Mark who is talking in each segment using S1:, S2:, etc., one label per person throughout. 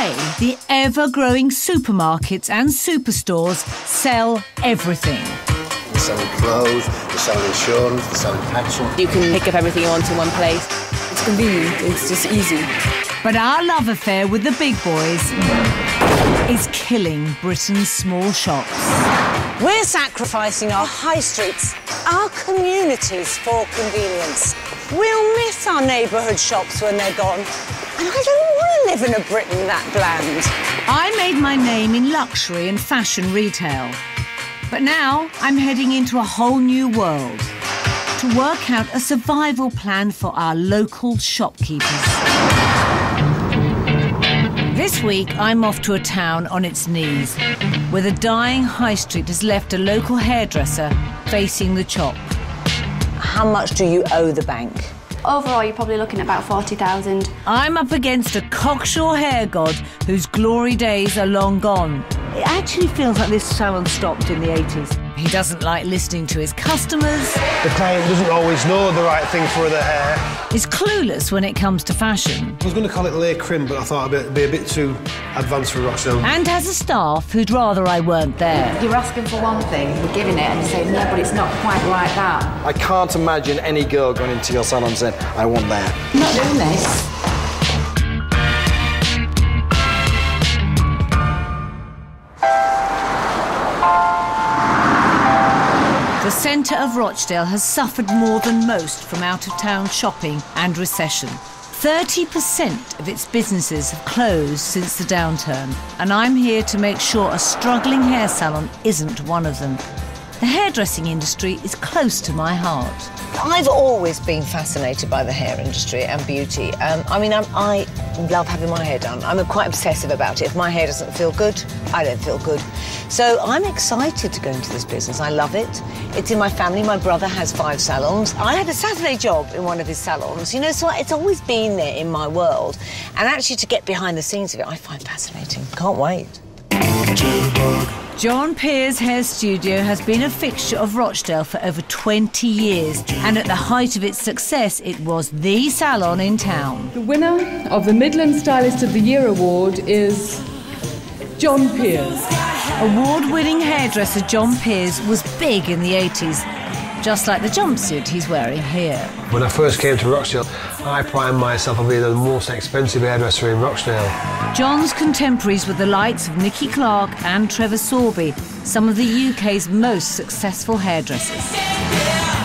S1: Today, the ever-growing supermarkets and superstores sell everything.
S2: They're selling clothes, they're selling insurance, they're selling petrol.
S3: You can pick up everything you want in one place.
S4: It's convenient, it's just easy.
S1: But our love affair with the big boys is killing Britain's small shops.
S5: We're sacrificing our high streets, our communities for convenience. We'll miss our neighbourhood shops when they're gone. And I don't want to live in a Britain that bland.
S1: I made my name in luxury and fashion retail. But now I'm heading into a whole new world to work out a survival plan for our local shopkeepers. This week, I'm off to a town on its knees, where the dying high street has left a local hairdresser facing the chop.
S5: How much do you owe the bank?
S6: Overall, you're probably looking at about 40,000.
S1: I'm up against a cocksure hair god whose glory days are long gone. It actually feels like this salon stopped in the 80s. He doesn't like listening to his customers.
S7: The client doesn't always know the right thing for their hair.
S1: Is clueless when it comes to fashion.
S7: I was going to call it lay crim, but I thought it'd be a bit too advanced for Rochdale.
S1: And has a staff who'd rather I weren't there.
S8: You're asking for one thing, you're giving it, and you say, no, but it's not quite like that.
S9: I can't imagine any girl going into your salon saying, I want that.
S8: I'm not doing this.
S1: The centre of Rochdale has suffered more than most from out-of-town shopping and recession. 30% of its businesses have closed since the downturn, and I'm here to make sure a struggling hair salon isn't one of them. The hairdressing industry is close to my heart.
S5: I've always been fascinated by the hair industry and beauty. I love having my hair done. I'm quite obsessive about it. If my hair doesn't feel good, I don't feel good. So I'm excited to go into this business. I love it. It's in my family. My brother has 5 salons. I had a Saturday job in one of his salons, you know, so it's always been there in my world. And actually to get behind the scenes of it, I find fascinating. Can't wait.
S1: John Pear's hair studio has been a fixture of Rochdale for over 20 years, and at the height of its success, it was the salon in town.
S4: The winner of the Midland Stylist of the Year award is John Pear's.
S1: Award-winning hairdresser John Pear's was big in the 80s, just like the jumpsuit he's wearing here.
S7: When I first came to Rochdale, I primed myself on being the most expensive hairdresser in Rochdale.
S1: John's contemporaries were the likes of Nicky Clark and Trevor Sorby, some of the UK's most successful hairdressers.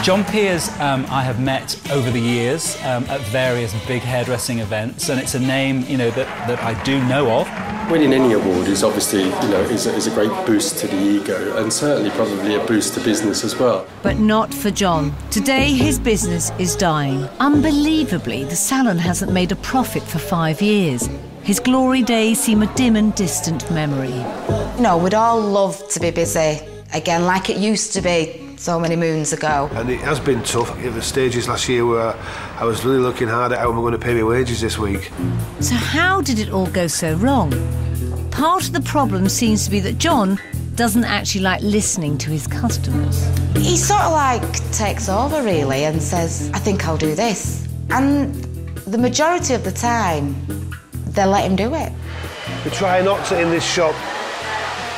S10: John Pear's I have met over the years at various big hairdressing events, and it's a name, you know, that I do know of.
S11: Winning any award is obviously, you know, is a great boost to the ego, and certainly probably a boost to business as well.
S1: But not for John. Today his business is dying. Unbelievably, the salon hasn't made a profit for 5 years. His glory days seem a dim and distant memory.
S8: No, we'd all love to be busy again like it used to be so many moons ago.
S7: And it has been tough. At the stages last year where I was really looking hard at how am I going to pay my wages this week.
S1: So how did it all go so wrong? Part of the problem seems to be that John doesn't actually like listening to his customers.
S8: He sort of like takes over really and says, I think I'll do this. And the majority of the time, they'll let him do it.
S7: We try not to, in this shop,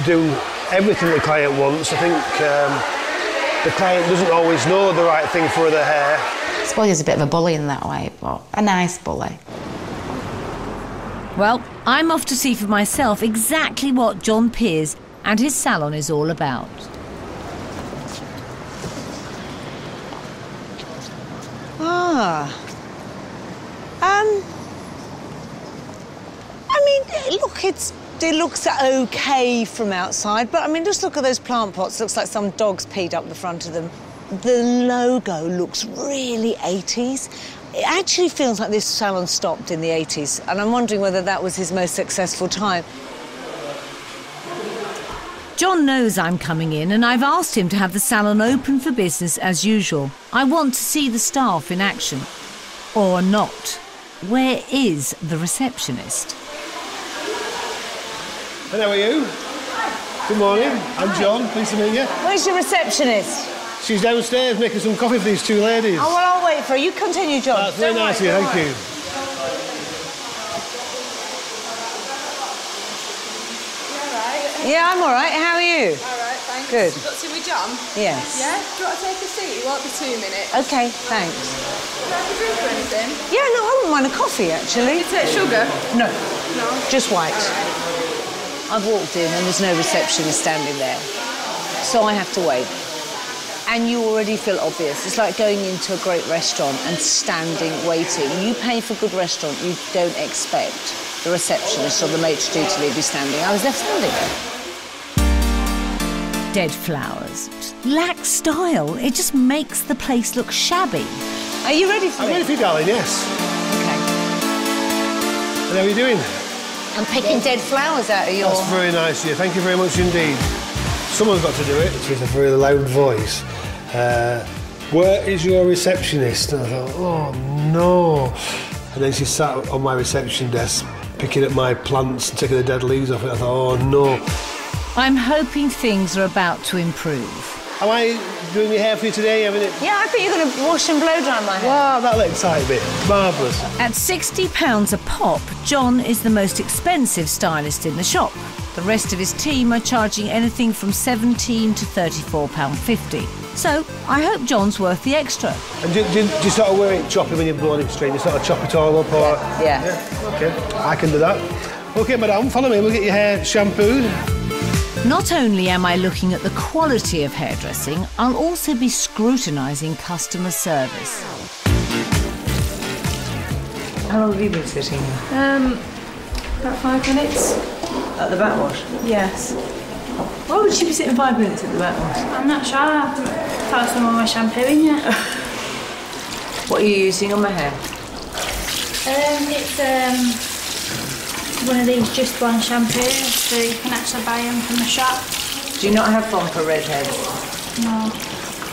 S7: do everything the client wants. I think the client doesn't always know the right thing for their hair.
S8: I suppose he's a bit of a bully in that way, but a nice bully.
S1: Well, I'm off to see for myself exactly what John Pear's and his salon is all about.
S5: Look, it looks okay from outside, but I mean, just look at those plant pots. Looks like some dog's peed up the front of them. The logo looks really 80s. It actually feels like this salon stopped in the 80s, and I'm wondering whether that was his most successful time.
S1: John knows I'm coming in, and I've asked him to have the salon open for business as usual. I want to see the staff in action. Or not. Where is the receptionist?
S7: And how are you? Good morning. I'm John. Pleased to meet you.
S5: Where's your receptionist?
S7: She's downstairs making some coffee for these 2 ladies.
S5: Oh, well, I'll wait for her. You continue, John.
S7: That's very nice of you, thank you.
S5: Yeah, I'm all right. How are you?
S12: All right, thanks.
S5: Good.
S12: You got to with John?
S5: Yes.
S12: Yeah? Do you want to take a seat? It won't be 2 minutes.
S5: OK, thanks.
S12: Would you like a drink or anything?
S5: Yeah, no, I wouldn't mind a coffee, actually.
S12: You take sugar?
S5: No.
S12: No?
S5: Just white. I've walked in and there's no receptionist standing there. So I have to wait. And you already feel obvious. It's like going into a great restaurant and standing, waiting. You pay for a good restaurant, you don't expect the receptionist or the maitre d' be standing. I was left standing.
S1: Dead flowers. Lack style. It just makes the place look shabby.
S5: Are you ready for me?
S7: I'm ready for you, darling, yes.
S5: OK.
S7: And how are you doing?
S5: I'm picking dead flowers out of your...
S7: That's very nice of you. Thank you very much indeed. Someone's got to do it. With a very loud voice. Where is your receptionist? And I thought, oh, no. And then she sat on my reception desk picking at my plants and taking the dead leaves off it. I thought, oh, no.
S1: I'm hoping things are about to improve.
S7: Am I doing your hair for you today?
S5: Yeah, I thought you were going to wash and blow dry my hair.
S7: Wow, that'll excite me. Marvellous.
S1: At £60 a pop, John is the most expensive stylist in the shop. The rest of his team are charging anything from £17 to £34.50. So I hope John's worth the extra.
S7: And do you sort of wear it choppy when you're blowing it straight? You sort of chop it all up, or...?
S5: Yeah.
S7: OK, I can do that. OK, madame, follow me. We'll get your hair shampooed.
S1: Not only am I looking at the quality of hairdressing, I'll also be scrutinising customer service.
S5: How long have you been sitting here?
S12: About 5 minutes.
S5: At the backwash?
S12: Yes.
S5: Why would she be sitting 5 minutes at the backwash?
S12: I'm not sure. I thought someone was shampooing you.
S5: What are you using on my hair?
S12: It's one of these Just One shampoos, so you can actually buy them from the shop.
S5: Do you not have fun for redheads?
S12: No.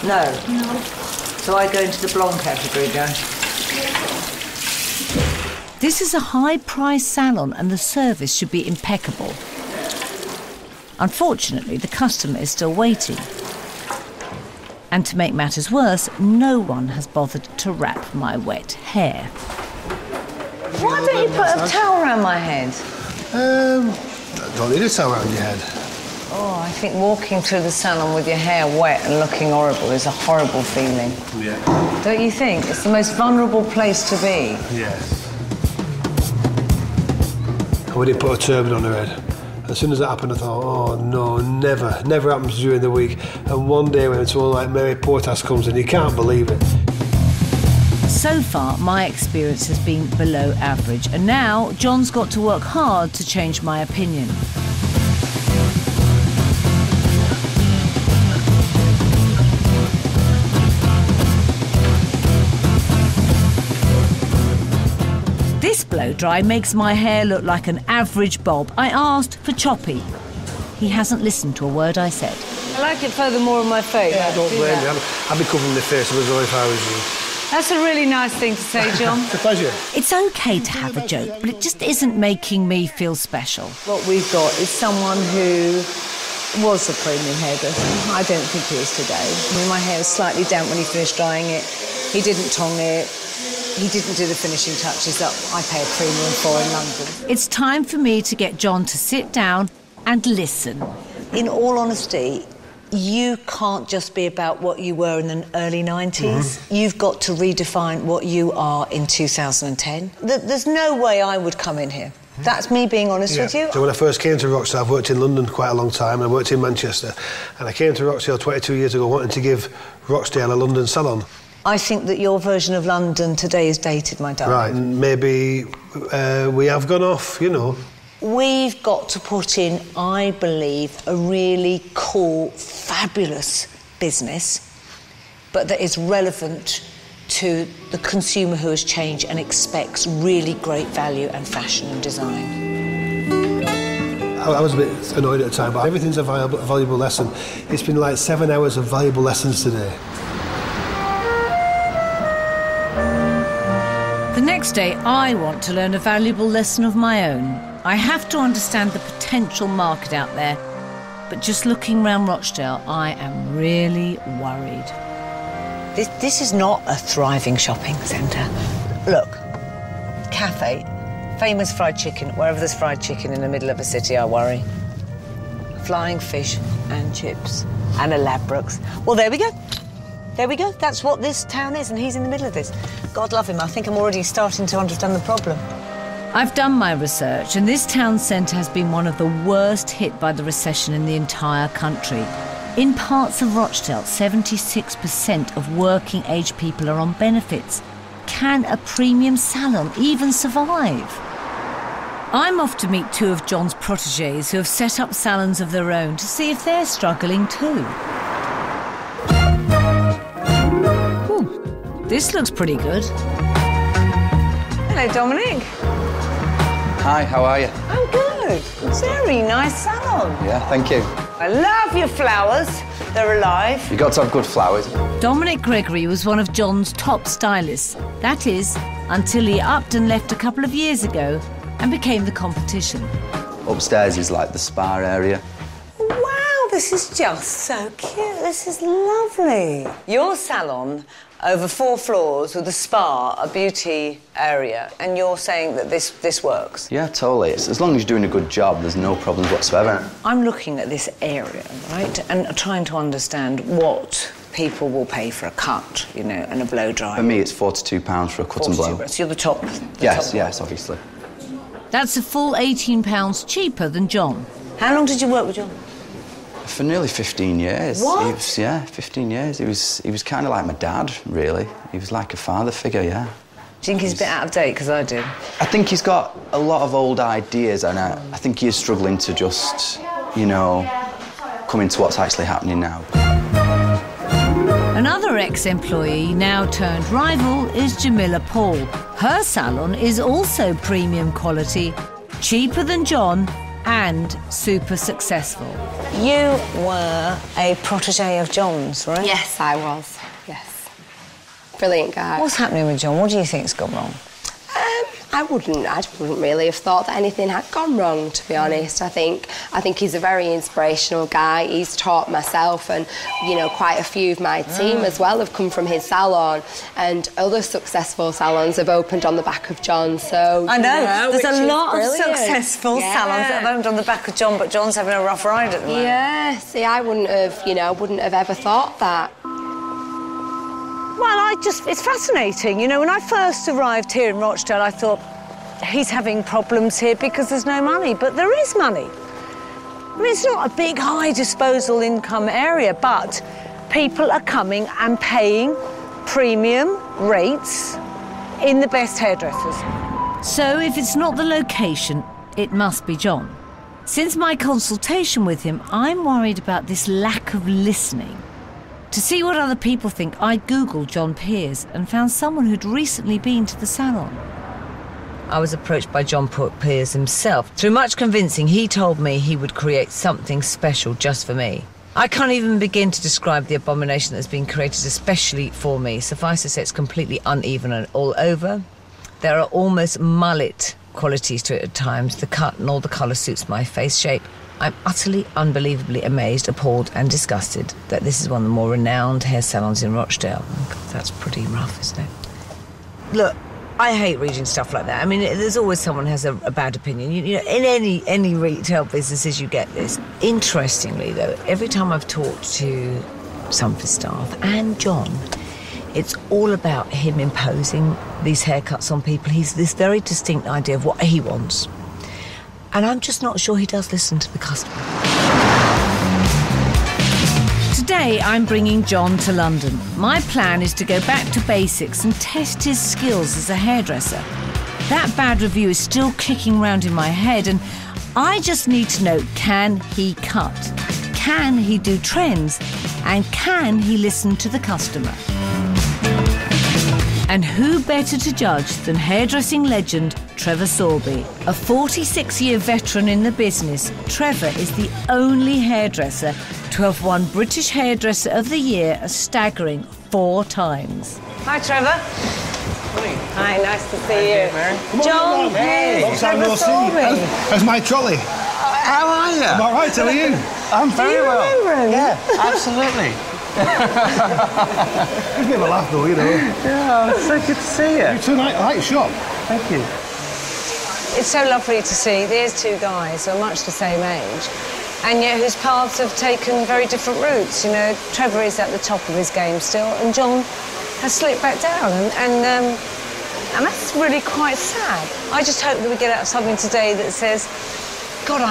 S5: No?
S12: No.
S5: So I go into the blonde category, don't I?
S1: This is a high-priced salon and the service should be impeccable. Unfortunately, the customer is still waiting. And to make matters worse, no one has bothered to wrap my wet hair.
S5: Why don't you put a towel around my head?
S7: Don't need a towel around your head.
S5: Oh, I think walking through the salon with your hair wet and looking horrible is a horrible feeling.
S7: Yeah.
S5: Don't you think? It's the most vulnerable place to be.
S7: Yes. And we didn't put a turban on her head. As soon as that happened, I thought, oh, no, never happens during the week. And one day when someone like Mary Portas comes in, you can't believe it.
S1: So far, my experience has been below average, and now John's got to work hard to change my opinion. This blow-dry makes my hair look like an average bob. I asked for choppy. He hasn't listened to a word I said.
S5: I like it furthermore on my face.
S7: Yeah, don't blame me. I'd be covering my face as well if I was you.
S5: That's a really nice thing to say, John.
S7: It's a pleasure.
S1: It's OK to have a joke, but it just isn't making me feel special.
S5: What we've got is someone who was a premium hairdresser. I don't think he is today. I mean, my hair was slightly damp when he finished drying it. He didn't tong it. He didn't do the finishing touches that I pay a premium for in London.
S1: It's time for me to get John to sit down and listen.
S5: In all honesty, you can't just be about what you were in the early 90s. You've got to redefine what you are in 2010. There's no way I would come in here. That's me being honest with you.
S7: So when I first came to Rochdale, I've worked in London quite a long time, and I worked in Manchester. And I came to Rochdale 22 years ago wanting to give Rochdale a London salon.
S5: I think that your version of London today is dated, my darling.
S7: Right, and maybe we have gone off, you know.
S5: We've got to put in, I believe, a really cool, fabulous business, but that is relevant to the consumer who has changed and expects really great value and fashion and design.
S7: I was a bit annoyed at the time, but everything's a valuable lesson. It's been like 7 hours of valuable lessons today.
S1: The next day, I want to learn a valuable lesson of my own. I have to understand the potential market out there, but just looking round Rochdale, I am really worried.
S5: This is not a thriving shopping centre. Look, cafe, famous fried chicken. Wherever there's fried chicken in the middle of a city, I worry. flying fish and chips and a Ladbrokes. Well, there we go. There we go. That's what this town is, and he's in the middle of this. God love him. I think I'm already starting to understand the problem.
S1: I've done my research, and this town centre has been one of the worst hit by the recession in the entire country. In parts of Rochdale, 76% of working-age people are on benefits. Can a premium salon even survive? I'm off to meet two of John's protégés who have set up salons of their own to see if they're struggling too. Ooh, this looks pretty good.
S5: Hello, Dominic.
S9: Hi, how are you?
S5: I'm good. Very nice salon.
S9: Yeah, thank you.
S5: I love your flowers. They're alive.
S9: You got to have good flowers.
S1: Dominic Gregory was one of John's top stylists. That is, until he upped and left a couple of years ago and became the competition.
S9: Upstairs is like the spa area.
S5: Wow, this is just so cute. This is lovely. Your salon, over 4 floors with a spa, a beauty area, and you're saying that this works?
S9: Yeah, totally. As long as you're doing a good job, there's no problems whatsoever.
S5: I'm looking at this area, right, and trying to understand what people will pay for a cut, you know, and a blow dry.
S9: For me, it's £42 for a cut and blow.
S5: So you're the top.
S9: Yes, obviously.
S1: That's a full £18 cheaper than John.
S5: How long did you work with John?
S9: For nearly 15 years.
S5: What?
S9: He was, yeah, 15 years. He was kind of like my dad, really. He was like a father figure, yeah.
S5: Do you think he's a bit out of date? Because I do.
S9: I think he's got a lot of old ideas, and I think he is struggling to just, you know, come into what's actually happening now.
S1: Another ex-employee, now turned rival, is Jamila Paul. Her salon is also premium quality, cheaper than John, and super successful.
S5: You were a protégé of John's, right?
S3: Yes, I was. Yes. Brilliant guy.
S5: What's happening with John? What do you think's gone wrong?
S3: I wouldn't really have thought that anything had gone wrong, to be honest. I think he's a very inspirational guy. He's taught myself and, you know, quite a few of my team as well have come from his salon, and other successful salons have opened on the back of John, so...
S5: I know, there's a lot of
S3: brilliant.
S5: successful salons that have opened on the back of John, but John's having a rough ride at the moment.
S3: Yeah, see, I wouldn't have ever thought that.
S5: Well, it's fascinating. You know, when I first arrived here in Rochdale, I thought, he's having problems here because there's no money. But there is money. I mean, it's not a big, high disposal income area, but people are coming and paying premium rates in the best hairdressers.
S1: So if it's not the location, it must be John. Since my consultation with him, I'm worried about this lack of listening. To see what other people think, I googled John Peers and found someone who'd recently been to the salon. I was approached by John Peers himself. Through much convincing, he told me he would create something special just for me. I can't even begin to describe the abomination that's been created especially for me. Suffice to say, it's completely uneven and all over. There are almost mullet qualities to it at times. The cut and all the colour suits my face shape. I'm utterly, unbelievably amazed, appalled and disgusted that this is one of the more renowned hair salons in Rochdale. God, that's pretty rough, isn't it? Look, I hate reading stuff like that. I mean, there's always someone who has a bad opinion. You know, in any retail businesses, you get this. Interestingly, though, every time I've talked to some of his staff and John, it's all about him imposing these haircuts on people. He's this very distinct idea of what he wants. And I'm just not sure he does listen to the customer. Today, I'm bringing John to London. My plan is to go back to basics and test his skills as a hairdresser. That bad review is still kicking around in my head, and I just need to know, can he cut? Can he do trends? And can he listen to the customer? And who better to judge than hairdressing legend Trevor Sorby? A 46-year veteran in the business, Trevor is the only hairdresser to have won British Hairdresser of the Year a staggering 4 times.
S5: Hi, Trevor.
S13: Morning.
S5: Hi, nice to see you.
S13: Mary.
S5: John, hey, Trevor Sorby.
S13: How's my trolley?
S9: How are you?
S13: I'm all right, how are you?
S9: I'm very well.
S5: Do you remember him?
S9: Yeah, absolutely.
S13: It's a bit of a laugh, though, you know.
S9: Yeah, it's so good to see you.
S13: You too, I like your shop.
S9: Thank you.
S5: It's so lovely to see. There's 2 guys who are much the same age. and yet whose paths have taken very different routes. You know, Trevor is at the top of his game still, and John has slipped back down, and that's really quite sad. I just hope that we get out something today that says, God,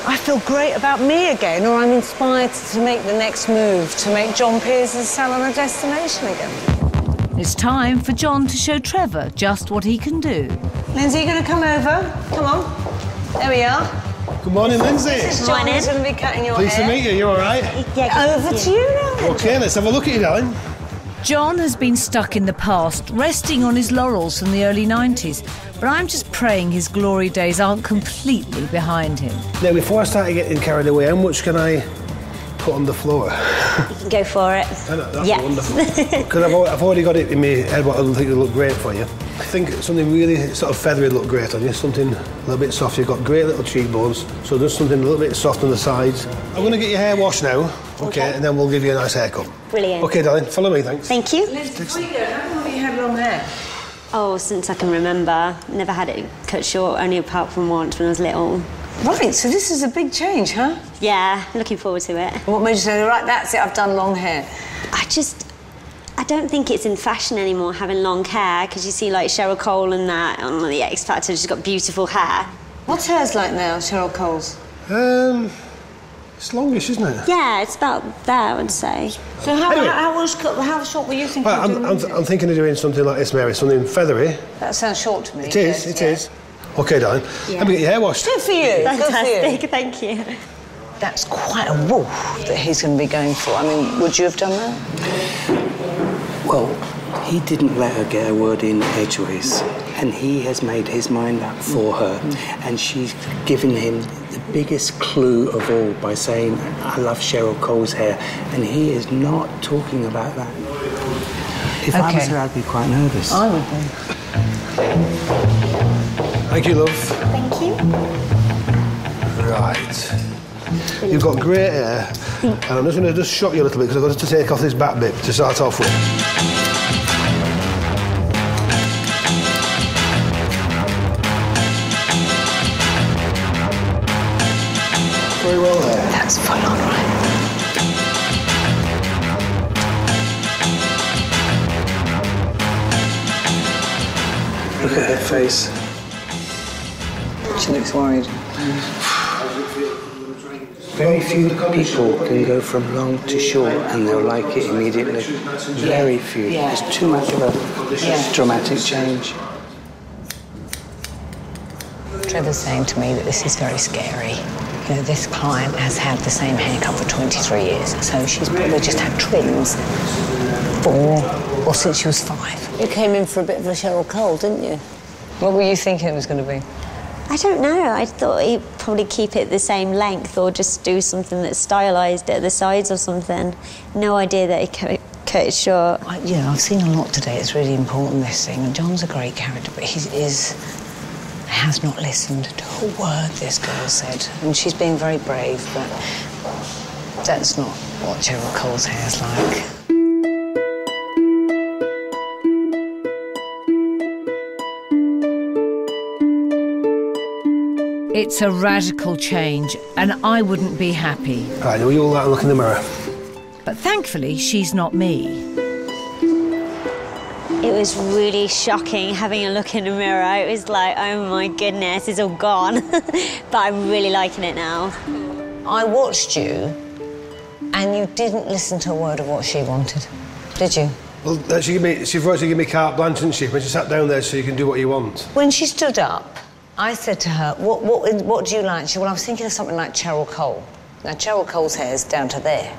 S5: I feel great about me again, or I'm inspired to make the next move, to make John Pierce's salon a destination again.
S1: It's time for John to show Trevor just what he can do.
S5: Lindsay, you going to come over? Come on. There we are.
S7: Good morning, Lindsay.
S5: This is John who's going to be cutting your
S7: Pleased
S5: hair.
S7: to meet you. You all right?
S5: Yeah, over to you now.
S7: OK, let's have a look at you, darling.
S1: John has been stuck in the past, resting on his laurels from the early 90s, but I'm just praying his glory days aren't completely behind him.
S7: Now, before I start getting carried away, how much can I put on the floor?
S14: Go for it.
S7: I know, that's wonderful. Because I've already got it in my head what I think would look great for you. I think something really sort of feathery would look great on you, something a little bit soft. You've got great little cheekbones, so just something a little bit soft on the sides. I'm going to get your hair washed now, okay, and then we'll give you a nice haircut.
S14: Brilliant.
S7: OK, darling, follow me, thanks.
S14: Thank you.
S5: Liz, before you go, how long have you had long hair?
S14: Oh, since I can remember. Never had it cut short, only apart from once when I was little.
S5: Right, so this is a big change, huh?
S14: Yeah, looking forward to it.
S5: What made you say, right, that's it, I've done long hair?
S14: I don't think it's in fashion anymore, having long hair, because you see, like, Cheryl Cole and that on the X Factor, she's got beautiful hair.
S5: What's hers like now, Cheryl Cole's?
S7: It's longish, isn't it?
S14: Yeah, it's about there, I would say.
S5: So how short were you thinking of doing
S7: I'm thinking of doing something like this, Mary, something feathery.
S5: That sounds short to me.
S7: It is, it is. OK, darling, let me get your hair washed.
S5: Good for you.
S14: Fantastic, thank you.
S5: That's quite a wolf that he's going to be going for. I mean, would you have done that?
S15: Well, he didn't let her get a word in edgeways, and he has made his mind up for her, and she's given him the biggest clue of all by saying, I love Cheryl Cole's hair, and he is not talking about that. If I was her, I'd be quite nervous.
S5: I would be.
S7: Thank you, love.
S14: Thank you.
S7: Right. You've got great hair, and I'm just going to shock you a little bit because I've got to take off this back bit to start off with. Very well there.
S5: That's full on, right?
S15: Look at her face.
S5: She looks worried.
S15: Very few people can go from long to short and they'll like it immediately. Very few. It's too much of a dramatic change.
S5: Trevor's saying to me that this is very scary. You know, this client has had the same haircut for 23 years, so she's probably just had trims since she was 5. You came in for a bit of a Cheryl Cole, didn't you? What were you thinking it was going to be?
S14: I don't know. I thought he'd probably keep it the same length or just do something that's stylised at the sides or something. No idea that he cut it short.
S5: I've seen a lot today. It's really important, this thing. And John's a great character, but he has not listened to a word this girl said. And she's being very brave, but that's not what Cheryl Cole's hair's like.
S1: It's a radical change, and I wouldn't be happy.
S7: Right, now you all like to look in the mirror.
S1: But thankfully, she's not me.
S14: It was really shocking having a look in the mirror. It was like, oh my goodness, it's all gone. But I'm really liking it now.
S5: I watched you, and you didn't listen to a word of what she wanted, did you?
S7: Well, she wrote to give me carte blanche, didn't she? When she sat down there so you can do what you want.
S5: When she stood up, I said to her, what do you like? She said, well, I was thinking of something like Cheryl Cole. Now, Cheryl Cole's hair's down to there,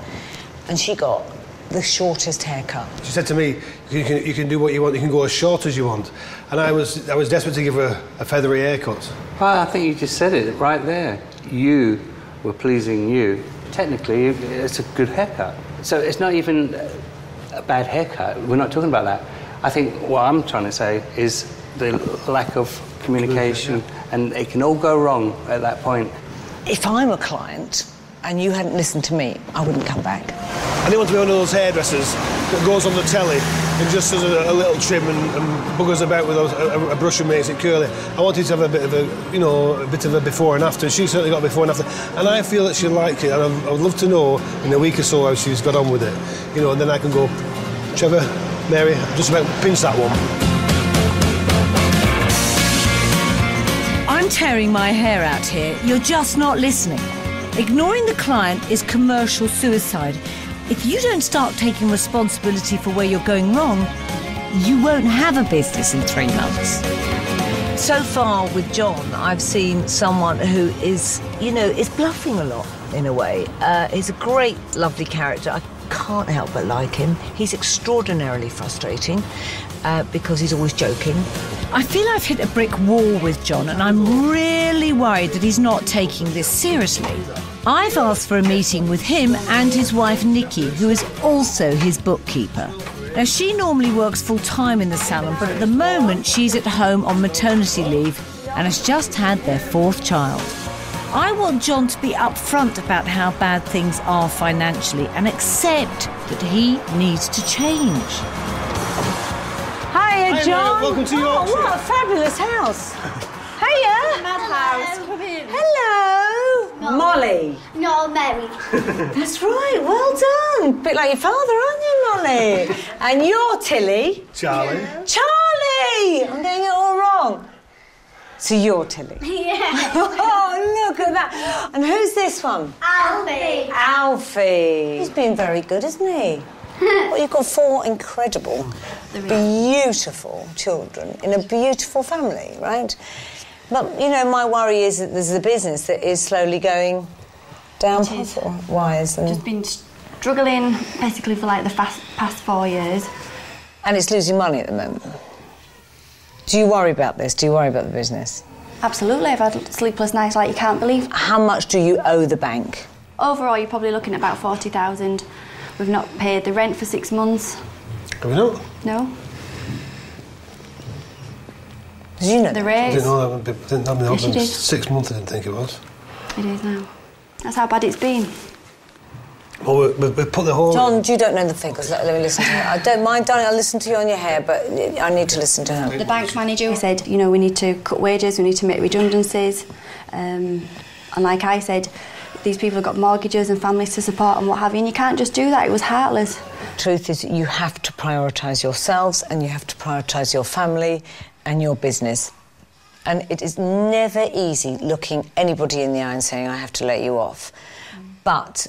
S5: and she got the shortest haircut.
S7: She said to me, you can do what you want, you can go as short as you want. And I was desperate to give her a feathery haircut.
S15: Well, I think you just said it right there. You were pleasing you. Technically, it's a good haircut. So it's not even a bad haircut. We're not talking about that. I think what I'm trying to say is the lack of communication, and it can all go wrong at that point.
S5: If I'm a client and you hadn't listened to me, I wouldn't come back.
S7: I didn't want to be one of those hairdressers that goes on the telly and just does a little trim and buggers about with a brush and makes it curly. I wanted to have a bit of a, you know, a bit of a before and after. She certainly got before and after, and I feel that she'll like it. And I would love to know in a week or so how she's got on with it, you know. And then I can go, Trevor, Mary, just about pinch that one.
S1: I'm tearing my hair out here. You're just not listening. Ignoring the client is commercial suicide. If you don't start taking responsibility for where you're going wrong, you won't have a business in 3 months.
S5: So far with John, I've seen someone who is, you know, is bluffing a lot in a way. He's a great, lovely character. I can't help but like him. He's extraordinarily frustrating because he's always joking.
S1: I feel I've hit a brick wall with John, and I'm really worried that he's not taking this seriously. I've asked for a meeting with him and his wife Nikki, who is also his bookkeeper. Now, she normally works full-time in the salon, but at the moment she's at home on maternity leave and has just had their 4th child. I want John to be upfront about how bad things are financially and accept that he needs to change.
S5: Hiya, John.
S7: Welcome to Yorkshire.
S5: Oh, what a fabulous house. Hiya.
S12: Mad house. Come in.
S5: Hello. Molly.
S12: No, Mary.
S5: That's right, well done. Bit like your father, aren't you, Molly? And you're Tilly.
S7: Charlie.
S5: Charlie! I'm getting it all wrong. So you're Tilly.
S12: Yeah.
S5: Oh, look at that. And who's this one?
S12: Alfie.
S5: Alfie. He's been very good, hasn't he? Well, you've got 4 incredible, beautiful children in a beautiful family, right? But, you know, my worry is that there's a business that is slowly going down profit-wise.
S6: Just been struggling basically for like the past 4 years.
S5: And it's losing money at the moment. Do you worry about this? Do you worry about the business?
S6: Absolutely. I've had sleepless nights like you can't believe.
S5: How much do you owe the bank?
S6: Overall, you're probably looking at about 40,000. We've not paid the rent for 6 months.
S7: Have we not?
S6: No.
S5: Did you know
S6: the
S7: I
S6: rates?
S7: didn't know that. Didn't have me
S6: Yes, you
S7: open
S6: did.
S7: 6 months. I didn't think it was.
S6: It is now. That's how bad it's been.
S7: Well, we put the whole.
S5: John, you don't know the figures. Let me listen to her. I don't mind, darling. I'll listen to you on your hair, but I need to listen to her.
S6: The bank manager said, you know, we need to cut wages, we need to make redundancies. And like I said, these people have got mortgages and families to support and what have you, and you can't just do that. It was heartless.
S5: Truth is, you have to prioritise yourselves and you have to prioritise your family and your business. And it is never easy looking anybody in the eye and saying, I have to let you off. But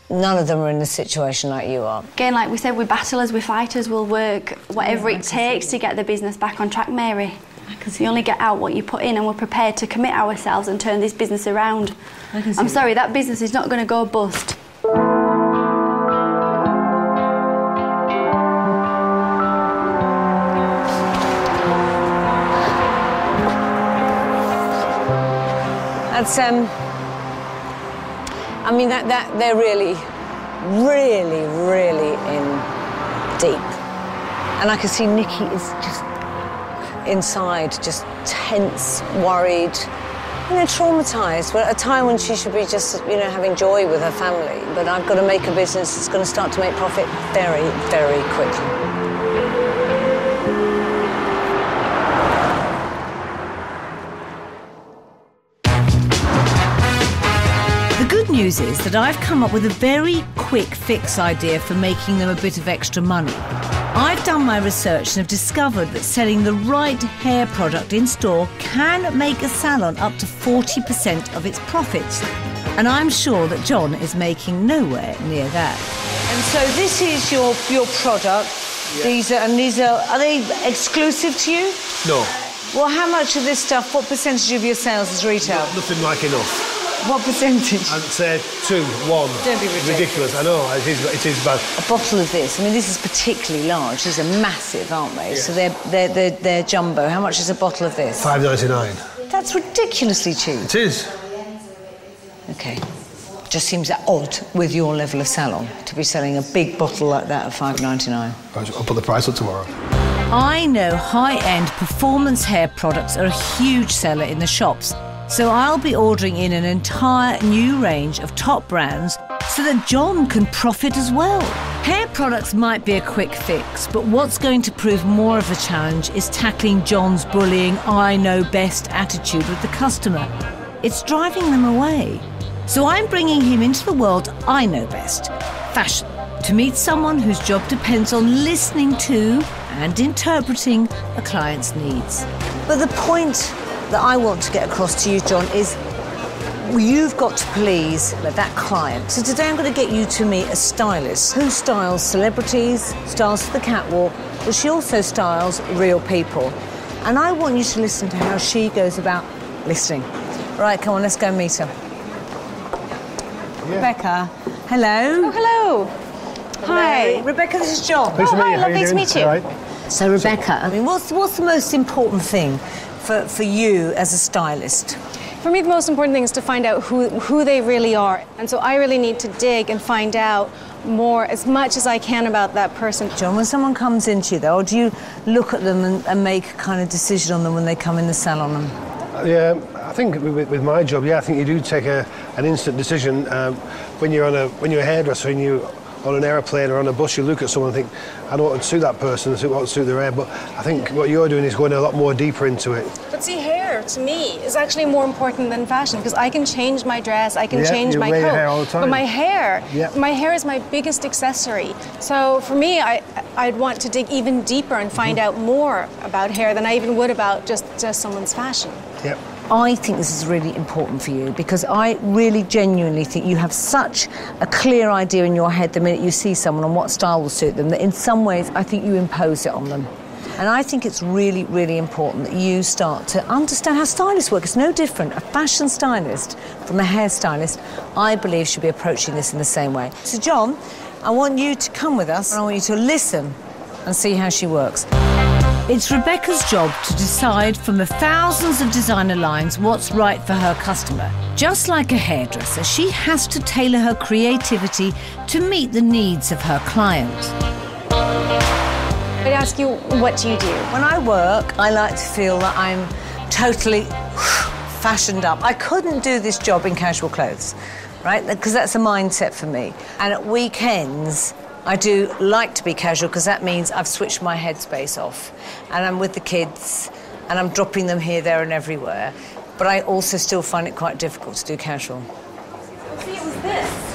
S5: none of them are in a situation like you are.
S6: Again, like we said, we're battlers, we're fighters, we'll work whatever it takes to get the business back on track, Mary. Because you only get out what you put in, and we're prepared to commit ourselves and turn this business around. I'm sorry, that business is not going to go bust.
S5: That's, I mean, that they're really, really, really in deep. And I can see Nikki is just inside, just tense, worried, you know, traumatised. We're at a time when she should be just, you know, having joy with her family. But I've got to make a business that's going to start to make profit very, very quickly.
S1: The good news is that I've come up with a very quick fix idea for making them a bit of extra money. I've done my research and have discovered that selling the right hair product in store can make a salon up to 40% of its profits. And I'm sure that John is making nowhere near that.
S5: And so this is your product. Yeah. These are they exclusive to you?
S7: No.
S5: Well, how much of this stuff, what percentage of your sales is retail?
S7: Nothing like enough.
S5: What percentage?
S7: I'd say 2, 1.
S5: Don't be ridiculous.
S7: I know, it is bad.
S5: A bottle of this, I mean, this is particularly large. These are massive, aren't they? Yeah. So they're jumbo. How much is a bottle of this?
S7: $5.99.
S5: That's ridiculously cheap.
S7: It is.
S5: OK. Just seems odd with your level of salon to be selling a big bottle like that at $5.99.
S7: I'll put the price up tomorrow.
S1: I know high-end performance hair products are a huge seller in the shops. So I'll be ordering in an entire new range of top brands so that John can profit as well. Hair products might be a quick fix, but what's going to prove more of a challenge is tackling John's bullying, I know best attitude with the customer. It's driving them away. So I'm bringing him into the world I know best, fashion, to meet someone whose job depends on listening to and interpreting a client's needs.
S5: But the point that I want to get across to you, John, is you've got to please that client. So today I'm going to get you to meet a stylist who styles celebrities, styles for the catwalk, but she also styles real people. And I want you to listen to how she goes about listening. Right, come on, let's go and meet her. Yeah. Rebecca, hello.
S16: Oh, hello. Hi.
S5: Rebecca, this is John.
S16: Oh, hi, lovely to meet you.
S5: Right. So, Rebecca, I mean, what's the most important thing for you as a stylist?
S16: For me, the most important thing is to find out who they really are. And so I really need to dig and find out more, as much as I can, about that person.
S5: John, when someone comes into you, though, or do you look at them and make a kind of decision on them when they come in the salon?
S7: Yeah, I think with my job, yeah, I think you do take an instant decision. When you're a hairdresser and you on an aeroplane or on a bus, you look at someone and think, I don't want to suit that person, I want to suit their hair. But I think what you're doing is going a lot more deeper into it.
S16: But see, hair, to me, is actually more important than fashion, because I can change my dress, I can change my coat.
S7: Your hair all the time.
S16: But my hair is my biggest accessory. So for me, I'd want to dig even deeper and find out more about hair than I even would about just someone's fashion.
S7: Yep.
S5: I think this is really important for you because I really genuinely think you have such a clear idea in your head the minute you see someone on what style will suit them that in some ways I think you impose it on them. And I think it's really, really important that you start to understand how stylists work. It's no different. A fashion stylist from a hairstylist, I believe, should be approaching this in the same way. So, John, I want you to come with us and I want you to listen and see how she works. It's Rebecca's job to decide from the thousands of designer lines what's right for her customer. Just like a hairdresser, she has to tailor her creativity to meet the needs of her client.
S16: I'd ask you, what do you do?
S5: When I work, I like to feel that I'm totally fashioned up. I couldn't do this job in casual clothes, right? Because that's a mindset for me. And at weekends, I do like to be casual because that means I've switched my headspace off and I'm with the kids and I'm dropping them here, there and everywhere. But I also still find it quite difficult to do casual.
S16: See, it was this.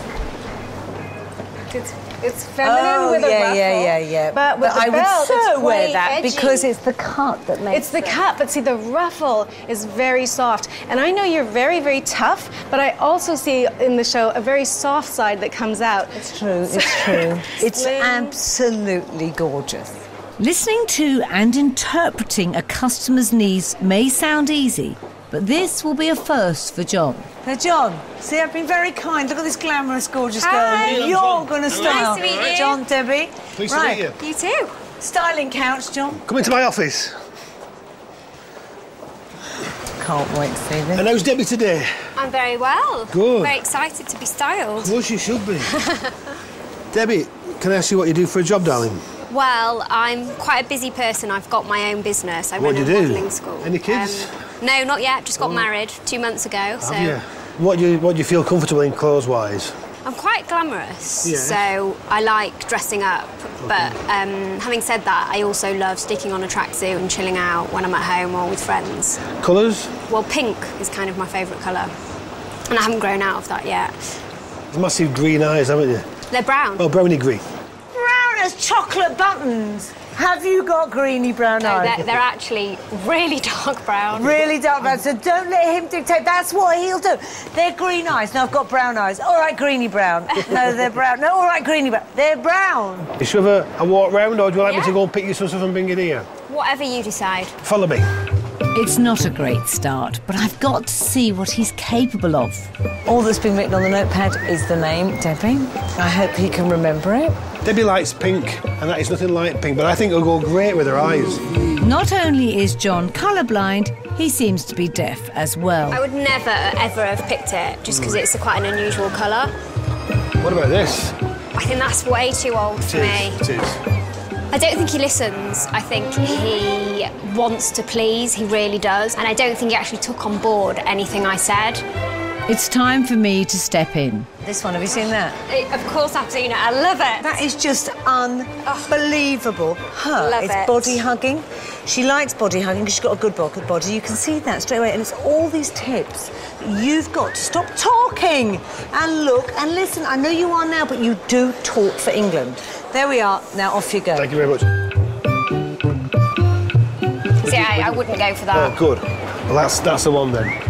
S16: It's feminine with a ruffle.
S5: Yeah.
S16: But with the
S5: I
S16: belt,
S5: would so
S16: it's
S5: wear
S16: quite
S5: that
S16: edgy.
S5: because it's the cut that makes
S16: It's the cut, but see, the ruffle is very soft. And I know you're very, very tough, but I also see in the show a very soft side that comes out.
S5: It's true, it's true. It's absolutely gorgeous.
S1: Listening to and interpreting a customer's needs may sound easy, but this will be a first for John.
S5: Now, John, see, I've been very kind. Look at this glamorous, gorgeous
S16: Hi.
S5: girl. You're going to style.
S16: Nice to meet you.
S5: John, Debbie.
S7: Pleased to meet you.
S16: You too.
S5: Styling couch, John.
S7: Come into my office.
S5: Can't wait to see this.
S7: And how's Debbie today?
S17: I'm very well.
S7: Good.
S17: Very excited to be styled.
S7: Of course you should be. Debbie, can I ask you what you do for a job, darling?
S17: Well, I'm quite a busy person. I've got my own business. I
S7: What
S17: run
S7: do
S17: a
S7: you do?
S17: modelling school.
S7: Any kids?
S17: No, not yet. Just got married 2 months ago. So
S7: Have you? What do you feel comfortable in clothes-wise?
S17: I'm quite glamorous,
S7: Yeah.
S17: so I like dressing up. But having said that, I also love sticking on a tracksuit and chilling out when I'm at home or with friends.
S7: Colours?
S17: Well, pink is kind of my favourite colour, and I haven't grown out of that yet.
S7: Massive green eyes, haven't you?
S17: They're brown.
S7: Oh, brownie green.
S5: Brown as chocolate buttons. Have you got greeny brown
S17: No,
S5: eyes?
S17: they're actually really dark brown.
S5: Really dark brown, so don't let him dictate. That's what he'll do. They're green eyes. No, I've got brown eyes. All right, greeny brown. No, they're brown. No, all right, greeny brown. They're brown.
S7: You should have a walk round, or do you like me to go and pick you some stuff and bring it here?
S17: Whatever you decide.
S7: Follow me.
S1: It's not a great start, but I've got to see what he's capable of.
S5: All that's been written on the notepad is the name, Debbie. I hope he can remember it.
S7: Debbie likes pink, and that is nothing like pink, but I think it'll go great with her eyes.
S1: Not only is John colourblind, he seems to be deaf as well.
S17: I would never, ever have picked it just because it's quite an unusual colour.
S7: What about this?
S17: I think that's way too old for me.
S7: It is.
S17: I don't think he listens. I think he wants to please, he really does. And I don't think he actually took on board anything I said.
S1: It's time for me to step in.
S5: This one, have you seen that?
S17: Of course I've seen it, I love it.
S5: That is just unbelievable. Her
S17: Love
S5: is
S17: it.
S5: body hugging. She likes body hugging because she's got a good body. You can see that straight away. And it's all these tips that you've got to stop talking and look and listen. I know you are now, but you do talk for England. There we are. Now off you go.
S7: Thank you very much.
S17: See, I wouldn't go for that.
S7: Oh, good. Well, that's the one then.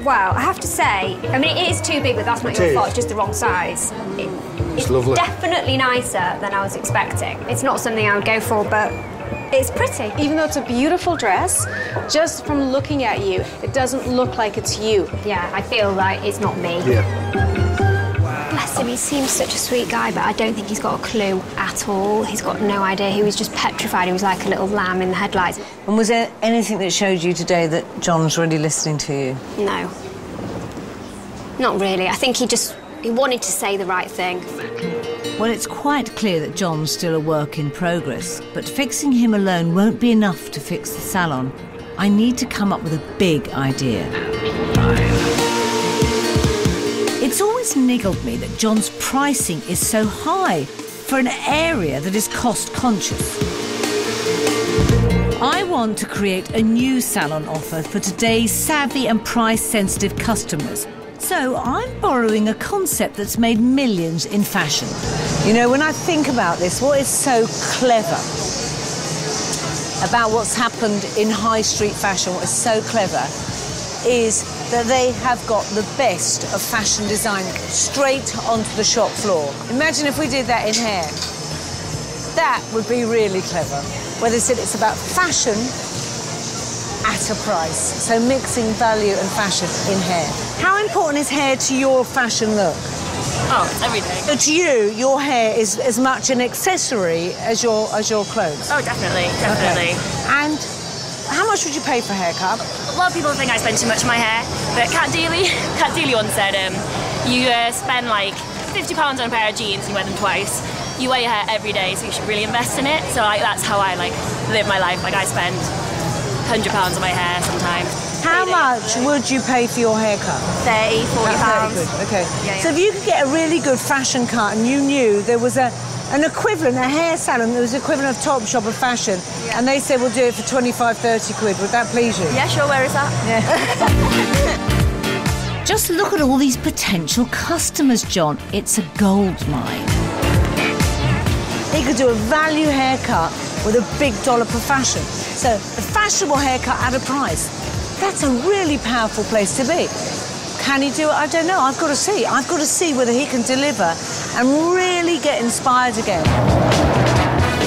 S17: Wow, I have to say, I mean, it is too big, but that's not your fault, it's just the wrong size. It's
S7: lovely.
S17: Definitely nicer than I was expecting. It's not something I would go for, but it's pretty.
S16: Even though it's a beautiful dress, just from looking at you, it doesn't look like it's you.
S17: Yeah, I feel like it's not me.
S7: Yeah.
S17: Bless him, he seems such a sweet guy, but I don't think he's got a clue at all. He's got no idea. He was just petrified. He was like a little lamb in the headlights.
S5: And was there anything that showed you today that John's really listening to you?
S17: No. Not really. I think he wanted to say the right thing.
S1: Well, it's quite clear that John's still a work in progress, but fixing him alone won't be enough to fix the salon. I need to come up with a big idea. It's always niggled me that John's pricing is so high for an area that is cost-conscious. I want to create a new salon offer for today's savvy and price-sensitive customers. So I'm borrowing a concept that's made millions in fashion.
S5: You know, when I think about this, what is so clever about what's happened in high street fashion, what is so clever, is that they have got the best of fashion design straight onto the shop floor. Imagine if we did that in hair. That would be really clever. Where they said it's about fashion at a price. So mixing value and fashion in hair. How important is hair to your fashion look?
S18: Oh, it's everything.
S5: So to you, your hair is as much an accessory as your clothes?
S18: Oh, definitely, definitely.
S5: Okay. And how much would you pay for a haircut?
S18: A lot of people think I spend too much on my hair, but Kat Deely once said, you spend like £50 on a pair of jeans and you wear them twice. You wear your hair every day, so you should really invest in it. So that's how I live my life. Like I spend £100 on my hair sometimes.
S5: How much would you pay for your haircut?
S18: 30, 40 pounds.
S5: Okay.
S18: Yeah.
S5: So if you could get a really good fashion cut and you knew there was an equivalent, a hair salon that was equivalent of Topshop of fashion, and they said we'll do it for 25, 30 quid, would that please you?
S18: Yeah, sure, where is that?
S5: Yeah.
S1: Just look at all these potential customers, John. It's a gold mine.
S5: He could do a value haircut with a big dollop of fashion. So a fashionable haircut at a price. That's a really powerful place to be. Can he do it? I don't know. I've got to see. I've got to see whether he can deliver and really get inspired again.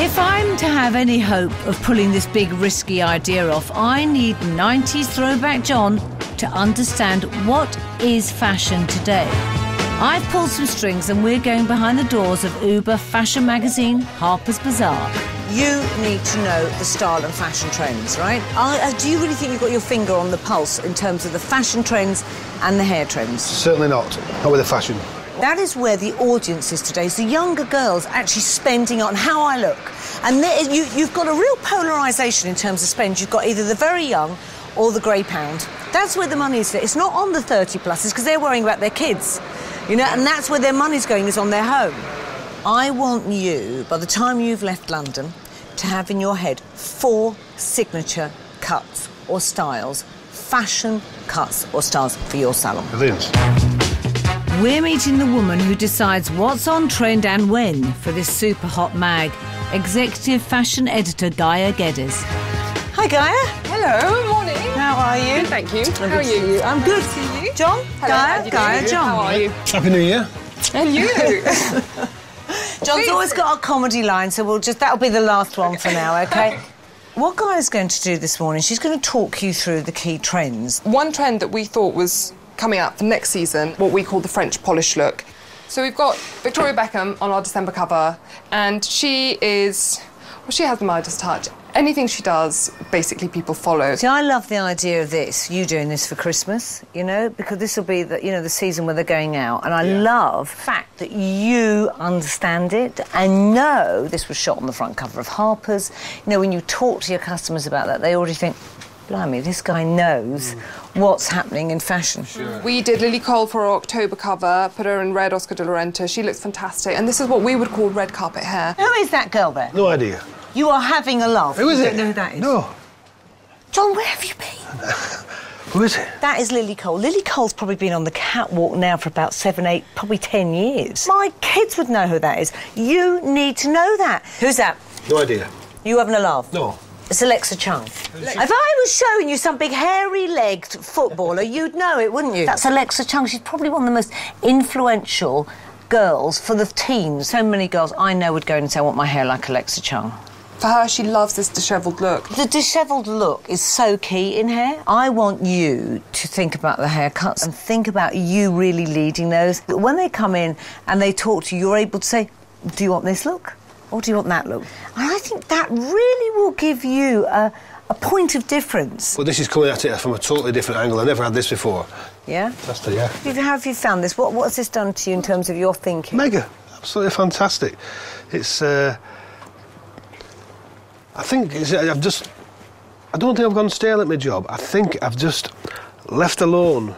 S1: If I'm to have any hope of pulling this big risky idea off, I need 90s throwback John to understand what is fashion today. I've pulled some strings and we're going behind the doors of Uber fashion magazine, Harper's Bazaar.
S5: You need to know the style and fashion trends, right? Do you really think you've got your finger on the pulse in terms of the fashion trends and the hair trends?
S7: Certainly not. Not with the fashion.
S5: That is where the audience is today. It's the younger girls actually spending on how I look. And you've got a real polarisation in terms of spend. You've got either the very young or the grey pound. That's where the money is. It's not on the 30-pluses because they're worrying about their kids. You know, and that's where their money's going, is on their home. I want you, by the time you've left London, to have in your head 4 signature cuts or styles, fashion cuts or styles for your salon.
S7: Brilliant.
S1: We're meeting the woman who decides what's on trend and when for this super hot mag, Executive Fashion Editor Gaia Geddes.
S5: Hi, Gaia.
S19: Hello, morning.
S5: How are you?
S19: Good, thank you.
S5: How
S19: are you?
S5: I'm good.
S19: To see you.
S5: John?
S19: Hello,
S5: Gaia, John.
S19: How are you?
S7: Happy New Year.
S19: And you.
S5: John's always got a comedy line, so that'll be the last one for now, OK? What Gaia's going to do this morning, she's going to talk you through the key trends.
S19: One trend that we thought was coming up for next season, what we call the French polish look. So we've got Victoria Beckham on our December cover, and she has the Midas touch. anything she does, basically people follow.
S5: See, I love the idea of this, you doing this for Christmas, you know, because this will be the, you know, the season where they're going out, and I love the fact that you understand it and know this was shot on the front cover of Harper's. You know, when you talk to your customers about that, they already think, blimey, this guy knows what's happening in fashion.
S19: Sure. We did Lily Cole for our October cover, put her in red Oscar de la Renta. She looks fantastic, and this is what we would call red carpet hair.
S5: Who is that girl there?
S7: No idea.
S5: You are having a laugh.
S7: Who is
S5: you
S7: it?
S5: Don't know who that is?
S7: No.
S5: John, where have you been?
S7: Who is it?
S5: That is Lily Cole. Lily Cole's probably been on the catwalk now for about 7, 8, probably 10 years. My kids would know who that is. You need to know that. Who's that?
S7: No idea.
S5: You having a laugh?
S7: No.
S5: It's Alexa Chung. If I was showing you some big hairy-legged footballer, you'd know it, wouldn't you? That's Alexa Chung. She's probably one of the most influential girls for the teens. So many girls I know would go and say, I want my hair like Alexa Chung.
S19: For her, she loves this dishevelled look.
S5: The dishevelled look is so key in hair. I want you to think about the haircuts and think about you really leading those. When they come in and they talk to you, you're able to say, do you want this look? Or do you want that look? And I think that really will give you a point of difference.
S7: Well, this is coming at it from a totally different angle. I've never had this before.
S5: Yeah?
S7: Fantastic, yeah.
S5: How have you found this? What's this done to you in terms of your thinking?
S7: Mega. Absolutely fantastic. It's... I think I've just... I don't think I've gone stale at my job. I think I've just left alone.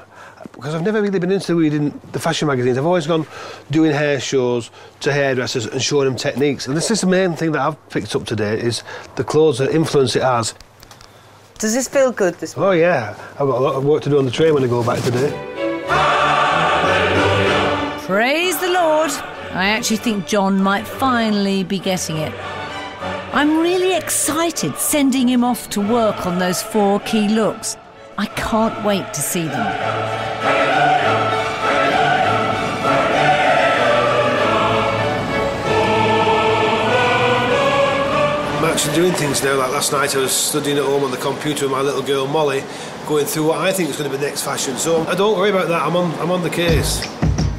S7: Because I've never really been into reading the fashion magazines. I've always gone doing hair shows to hairdressers and showing them techniques. And this is the main thing that I've picked up today, is the clothes, the influence it has.
S5: Does this feel good, this
S7: one? Oh, yeah. I've got a lot of work to do on the train when I go back today.
S1: Praise the Lord. I actually think John might finally be getting it. I'm really excited sending him off to work on those 4 key looks. I can't wait to see them.
S7: I'm actually doing things now. Like last night I was studying at home on the computer with my little girl Molly, going through what I think is going to be next fashion. So I don't worry about that, I'm on the case.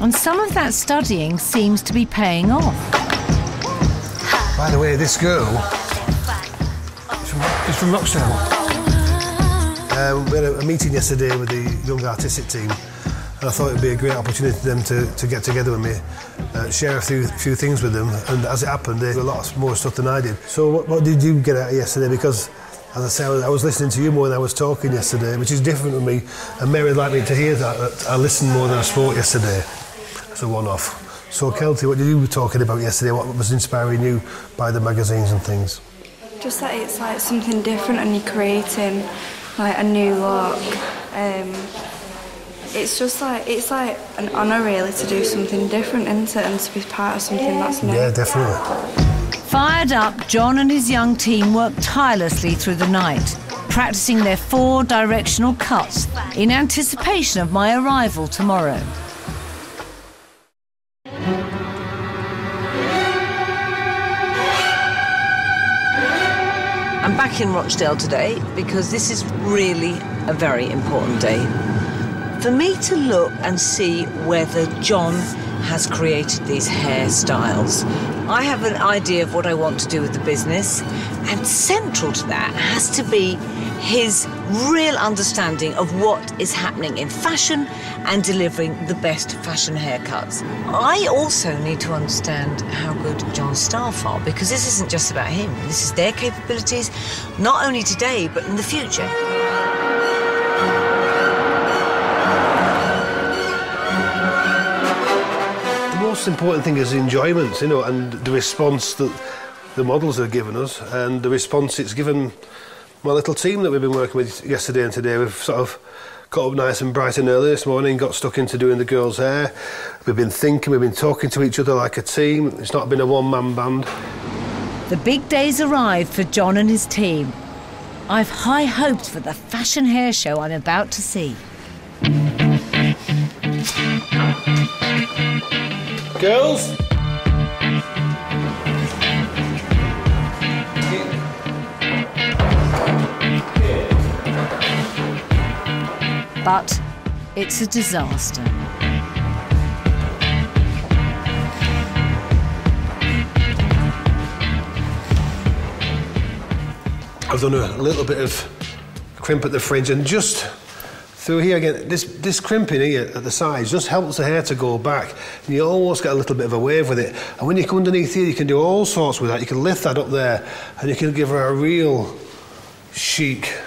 S1: And some of that studying seems to be paying off.
S7: By the way, this girl is from Rochdale. We had a meeting yesterday with the young artistic team, and I thought it would be a great opportunity for them to get together with me, share a few things with them, and as it happened, they did a lot more stuff than I did. So what did you get out of yesterday? Because, as I say, I was listening to you more than I was talking yesterday, which is different with me, and Mary would like me to hear that I listened more than I spoke yesterday. It's a one-off. So, Kelty, what did you were talking about yesterday? What was inspiring you by the magazines and things?
S20: Just that it's like something different and you're creating like a new look. It's just like, it's like an honour really to do something different, isn't it? And to be part of something that's new.
S7: Yeah, definitely.
S1: Fired up, John and his young team worked tirelessly through the night, practicing their 4 directional cuts in anticipation of my arrival tomorrow.
S5: I'm back in Rochdale today because this is really a very important day. For me to look and see whether John has created these hairstyles. I have an idea of what I want to do with the business, and central to that has to be his real understanding of what is happening in fashion and delivering the best fashion haircuts. I also need to understand how good John's staff are, because this isn't just about him. This is their capabilities, not only today, but in the future.
S7: The most important thing is enjoyment, you know, and the response that the models have given us, and the response it's given my little team that we've been working with yesterday and today. We've sort of got up nice and bright and early this morning, got stuck into doing the girls' hair. We've been thinking, we've been talking to each other like a team. It's not been a one-man band.
S1: The big days arrived for John and his team. I've high hopes for the fashion hair show I'm about to see.
S7: Girls?
S1: But it's a disaster.
S7: I've done a little bit of crimp at the fringe, and just through here again, this crimping here at the sides just helps the hair to go back, and you almost get a little bit of a wave with it. And when you come underneath here, you can do all sorts with that. You can lift that up there, and you can give her a real chic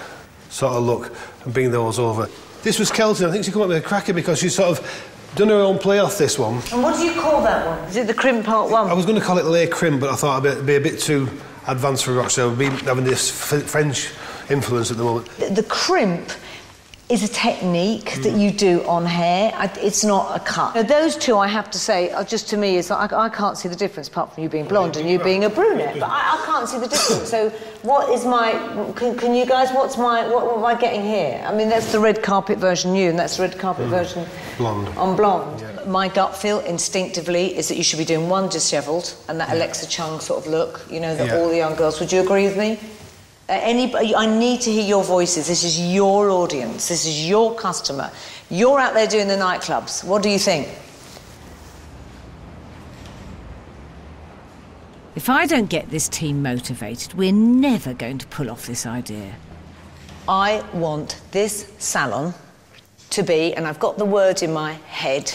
S7: sort of look and bring those over. This was Kelton. I think she come up with a cracker because she's sort of done her own play off this one.
S5: And what do you call that one? Is it the crimp part one?
S7: I was going to call it lay crimp, but I thought it'd be a bit too advanced for Rochdale. We've been having this French influence at the moment.
S5: The crimp is a technique that you do on hair. It's not a cut. Now, those two, I have to say, are just to me, I can't see the difference apart from you being blonde and you being a brunette. But I can't see the difference. So what is my... Can you guys... What am I getting here? I mean, that's the red carpet version new, and that's the red carpet version...
S7: Blonde.
S5: On blonde. Yeah. My gut feel, instinctively, is that you should be doing one dishevelled and that Alexa Chung sort of look, you know, that all the young girls... Would you agree with me? I need to hear your voices. This is your audience. This is your customer. You're out there doing the nightclubs. What do you think?
S1: If I don't get this team motivated, we're never going to pull off this idea.
S5: I want this salon to be, and I've got the word in my head,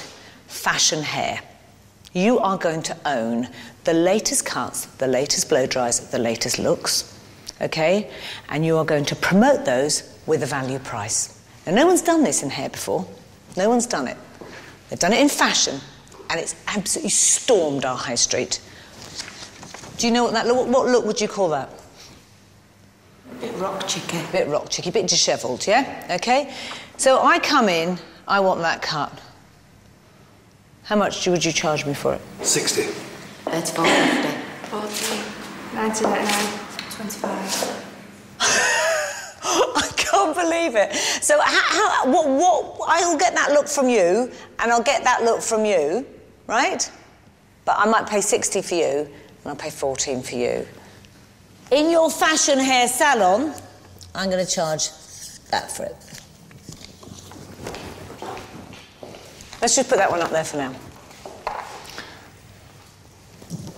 S5: fashion hair. You are going to own the latest cuts, the latest blow dries, the latest looks. Okay? And you are going to promote those with a value price. Now, no one's done this in hair before. No one's done it. They've done it in fashion, and it's absolutely stormed our high street. Do you know what that look... What look would you call that?
S8: A bit rock chicky.
S5: A bit rock chicky, a bit dishevelled, yeah? Okay? So I come in, I want that cut. How much would you charge me for it?
S7: 60.
S8: It's 450.
S20: 40. 19.99. 25.
S5: I can't believe it. So what I'll get that look from you, and I'll get that look from you, right? But I might pay 60 for you, and I'll pay 14 for you. In your fashion hair salon, I'm going to charge that for it. Let's just put that one up there for now.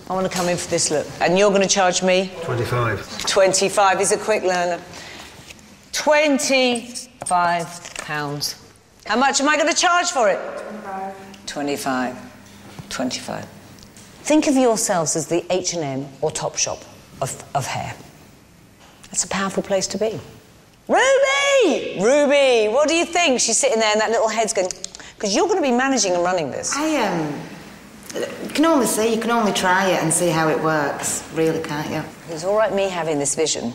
S5: I want to come in for this look. And you're going to charge me?
S7: 25.
S5: 25. He's a quick learner. £25. How much am I going to charge for it? 25. 25. Think of yourselves as the H&M or Topshop of hair. That's a powerful place to be. Ruby! Ruby, what do you think? She's sitting there and that little head's going... Because you're going to be managing and running this.
S8: You can only see, you can only try it and see how it works, really, can't you?
S5: It's all right me having this vision,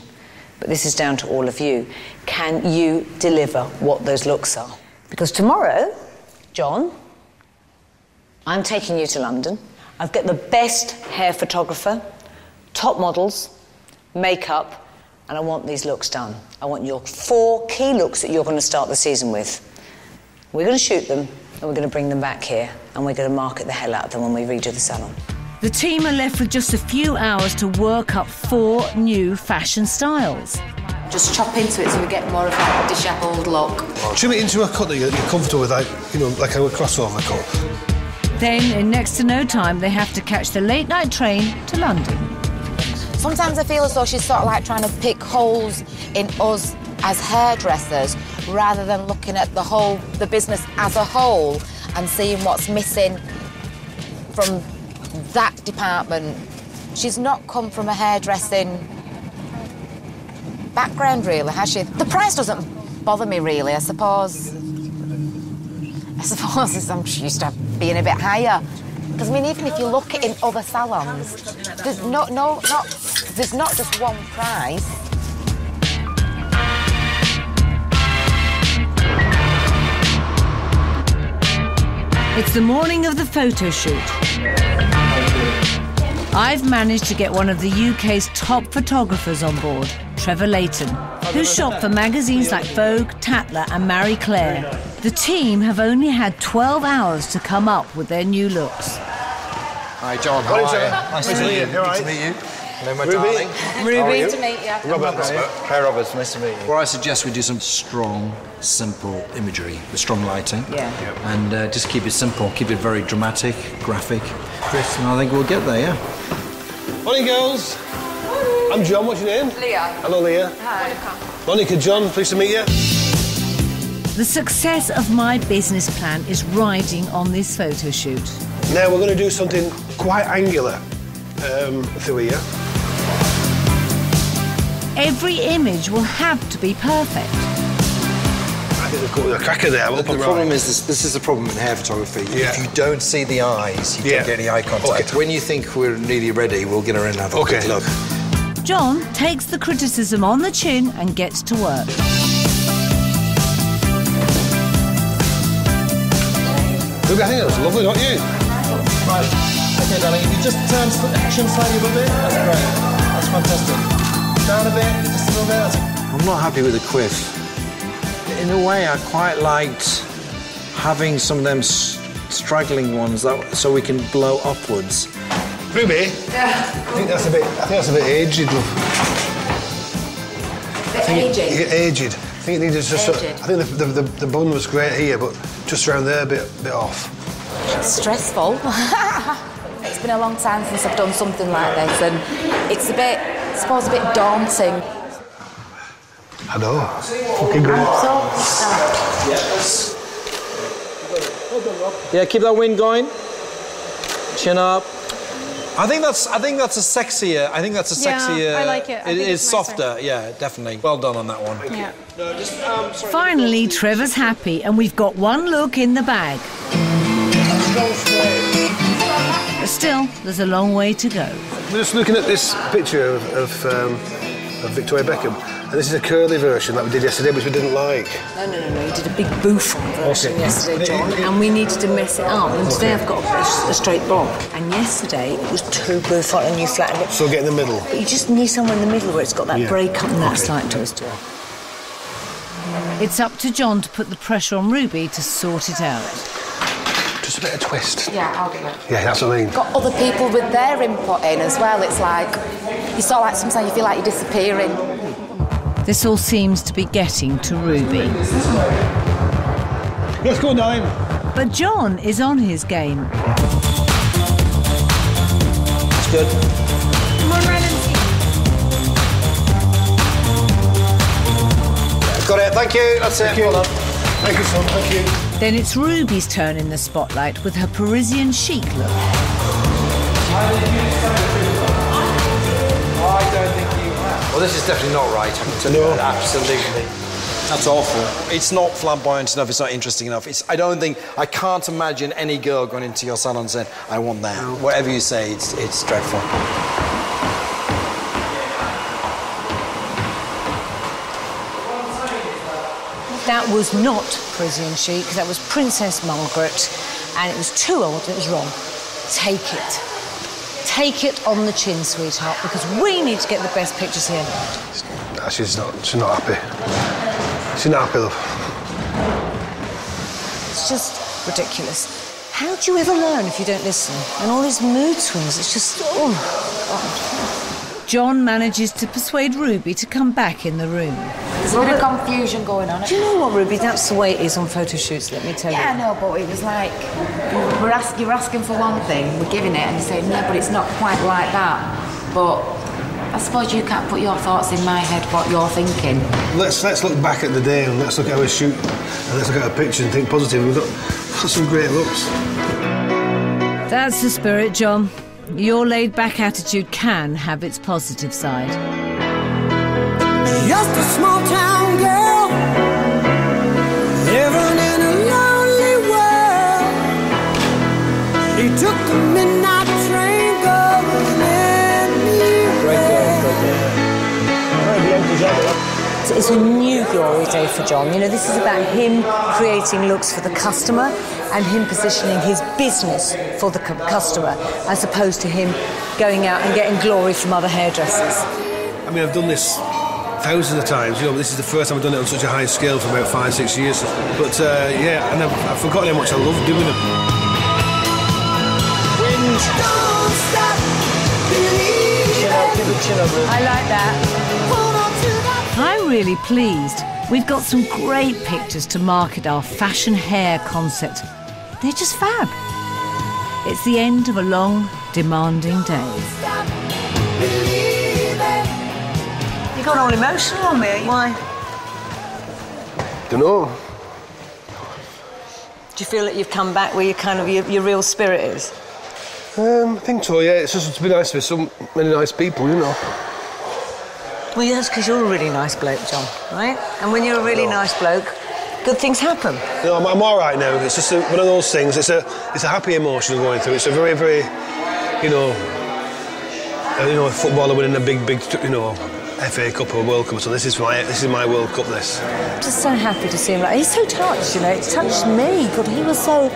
S5: but this is down to all of you. Can you deliver what those looks are? Because tomorrow, John, I'm taking you to London. I've got the best hair photographer, top models, makeup, and I want these looks done. I want your 4 key looks that you're going to start the season with. We're going to shoot them, and we're going to bring them back here, and we're going to market the hell out of them when we redo the salon.
S1: The team are left with just a few hours to work up 4 new fashion styles.
S8: Just chop into it so we get more of that dishevelled look.
S7: Trim it into a cut that you're comfortable with, like, you know, like a crossover cut.
S1: Then, in next to no time, they have to catch the late-night train to London.
S21: Sometimes I feel as though she's sort of like trying to pick holes in us as hairdressers rather than looking at the business as a whole and seeing what's missing from that department. She's not come from a hairdressing background, really, has she? The price doesn't bother me, really. I suppose I'm used to being a bit higher. Because, I mean, even if you look in other salons, there's not just one price.
S1: It's the morning of the photo shoot. I've managed to get one of the UK's top photographers on board, Trevor Layton, who shot for magazines like Vogue, Tatler and Marie Claire. The team have only had 12 hours to come up with their new looks.
S2: Hi, John. How are you?
S22: Nice to meet you.
S2: Good to meet you. Hello, my darling.
S5: Ruby. Nice to meet you.
S2: Robert.
S22: Hey, Robert. Nice to meet you. Well, I suggest we do some strong, simple imagery with strong lighting.
S5: Yeah.
S22: And just keep it simple. Keep it very dramatic, graphic. Chris, and I think we'll get there, yeah?
S7: Morning, girls.
S22: Morning.
S7: I'm John, what's your name?
S4: Leah.
S7: Hello, Leah.
S4: Hi.
S7: Monica, John, pleased to meet you.
S1: The success of my business plan is riding on this photo shoot.
S7: Now we're going to do something quite angular through here.
S1: Every image will have to be perfect.
S7: I think they've got with a cracker there.
S22: The problem is this is the problem in hair photography.
S7: Yeah.
S22: If you don't see the eyes, you don't get any eye contact.
S7: Okay.
S22: When you think we're nearly ready, we'll get her in and have a quick look.
S1: John takes the criticism on the chin and gets to work.
S7: Look, I think that was lovely, don't you?
S22: Right. Okay, darling, if you just turn chin slightly a bit, that's great. That's fantastic. Down a bit, just a little bit. I'm not happy with the quiff. In a way, I quite liked having some of them straggling ones so we can blow upwards.
S7: Ruby?
S4: Yeah.
S7: I think that's a bit aged, love. Aged. I think it needed just. I think the bun was great here, but just around there a bit off.
S8: It's stressful. It's been a long time since I've done something like this, and it's a bit, I suppose, a bit daunting.
S7: I know. Fucking good.
S22: Yeah, keep that wind going. Chin up. I think that's a sexier. I think that's a sexier.
S16: Yeah, I like it.
S22: It is softer. Yeah, definitely. Well done on that one.
S16: Yeah.
S22: No, just, sorry.
S1: Finally, Trevor's happy, and we've got one look in the bag. But still, there's a long way to go.
S7: We're just looking at this picture of Victoria Beckham, and this is a curly version that we did yesterday, which we didn't like.
S5: No. You did a big bouffant version yesterday, John, and we needed to mess it up. And today I've got a straight bob. And yesterday it was too bouffant and you flattened it.
S7: So get in the middle.
S5: But you just need somewhere in the middle where it's got that break up and that slight twist.
S1: It's up to John to put the pressure on Ruby to sort it out.
S7: Just a bit of twist.
S8: Yeah, I'll do it.
S7: Yeah, that's what I mean.
S8: Got other people with their input in as well. It's like, you sort of like, sometimes you feel like you're disappearing.
S1: This all seems to be getting to Ruby.
S7: Let's go, darling.
S1: But John is on his game.
S22: That's good.
S12: Come on, Ryan.
S22: Got it. Thank you. That's it. Well done.
S7: Thank you, son. Thank you.
S1: Then it's Ruby's turn in the spotlight with her Parisian chic look.
S22: I don't think you have. Well, this is definitely not right. I can tell you that. Absolutely. That's awful. It's not flamboyant enough. It's not interesting enough. I can't imagine any girl going into your salon and saying, I want that. No. Whatever you say, it's dreadful.
S5: That was not Parisian chic, that was Princess Margaret, and it was too old, it was wrong. Take it. Take it on the chin, sweetheart, because we need to get the best pictures here.
S7: She's not happy. She's not happy, love.
S5: It's just ridiculous. How do you ever learn if you don't listen? And all these mood swings, it's just, oh, God.
S1: John manages to persuade Ruby to come back in the room.
S8: There's a bit of confusion going on.
S5: Do you know what, Ruby? That's the way it is on photo shoots, let me tell you.
S8: Yeah, I know, but it was like, you're asking for one thing, we're giving it, and you say, no, but it's not quite like that. But I suppose you can't put your thoughts in my head, what you're thinking.
S7: Let's look back at the day, and let's look at our shoot, and let's look at our picture and think positive. We've got some great looks.
S1: That's the spirit, John. Your laid-back attitude can have its positive side.
S10: Just a small town girl, living in a lonely world. She took the midnight train going anywhere.
S5: It's a new glory day for John. You know, this is about him creating looks for the customer and him positioning his business for the customer, as opposed to him going out and getting glory from other hairdressers.
S7: I mean, I've done this thousands of times, but this is the first time I've done it on such a high scale for about 5-6 years. But yeah, and I've forgotten how much I love doing it.
S10: Wind. Don't stop believing.
S5: I like that.
S1: I'm really pleased. We've got some great pictures to market our fashion hair concept. They're just fab. It's the end of a long, demanding day.
S10: Stop believing.
S5: got all emotional on me. Why?
S7: Don't know.
S5: Do you feel that you've come back where you kind of your real spirit is?
S7: I think so, yeah. It's just been nice with so many nice people, you know.
S5: Well, yeah, that's because you're a really nice bloke, John, right? And when you're a really nice bloke, good things happen.
S7: You know, I'm all right now. It's just one of those things. It's a happy emotion I'm going through. It's a very, very, you know, a footballer winning a big, you know, FA Cup or World Cup. So this is my World Cup. This.
S5: I'm just so happy to see him. Like, he's so touched, you know. It touched me. God, he was so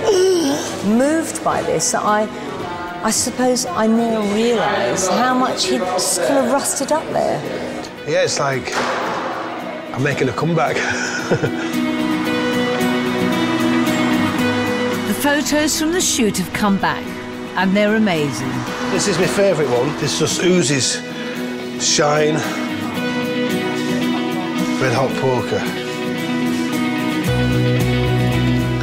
S5: moved by this that I suppose I now realise how much he'd just kind of rusted up there.
S7: Yeah, it's like I'm making a comeback.
S1: The photos from the shoot have come back, and they're amazing.
S7: This is my favourite one. This just oozes shine. Red hot poker.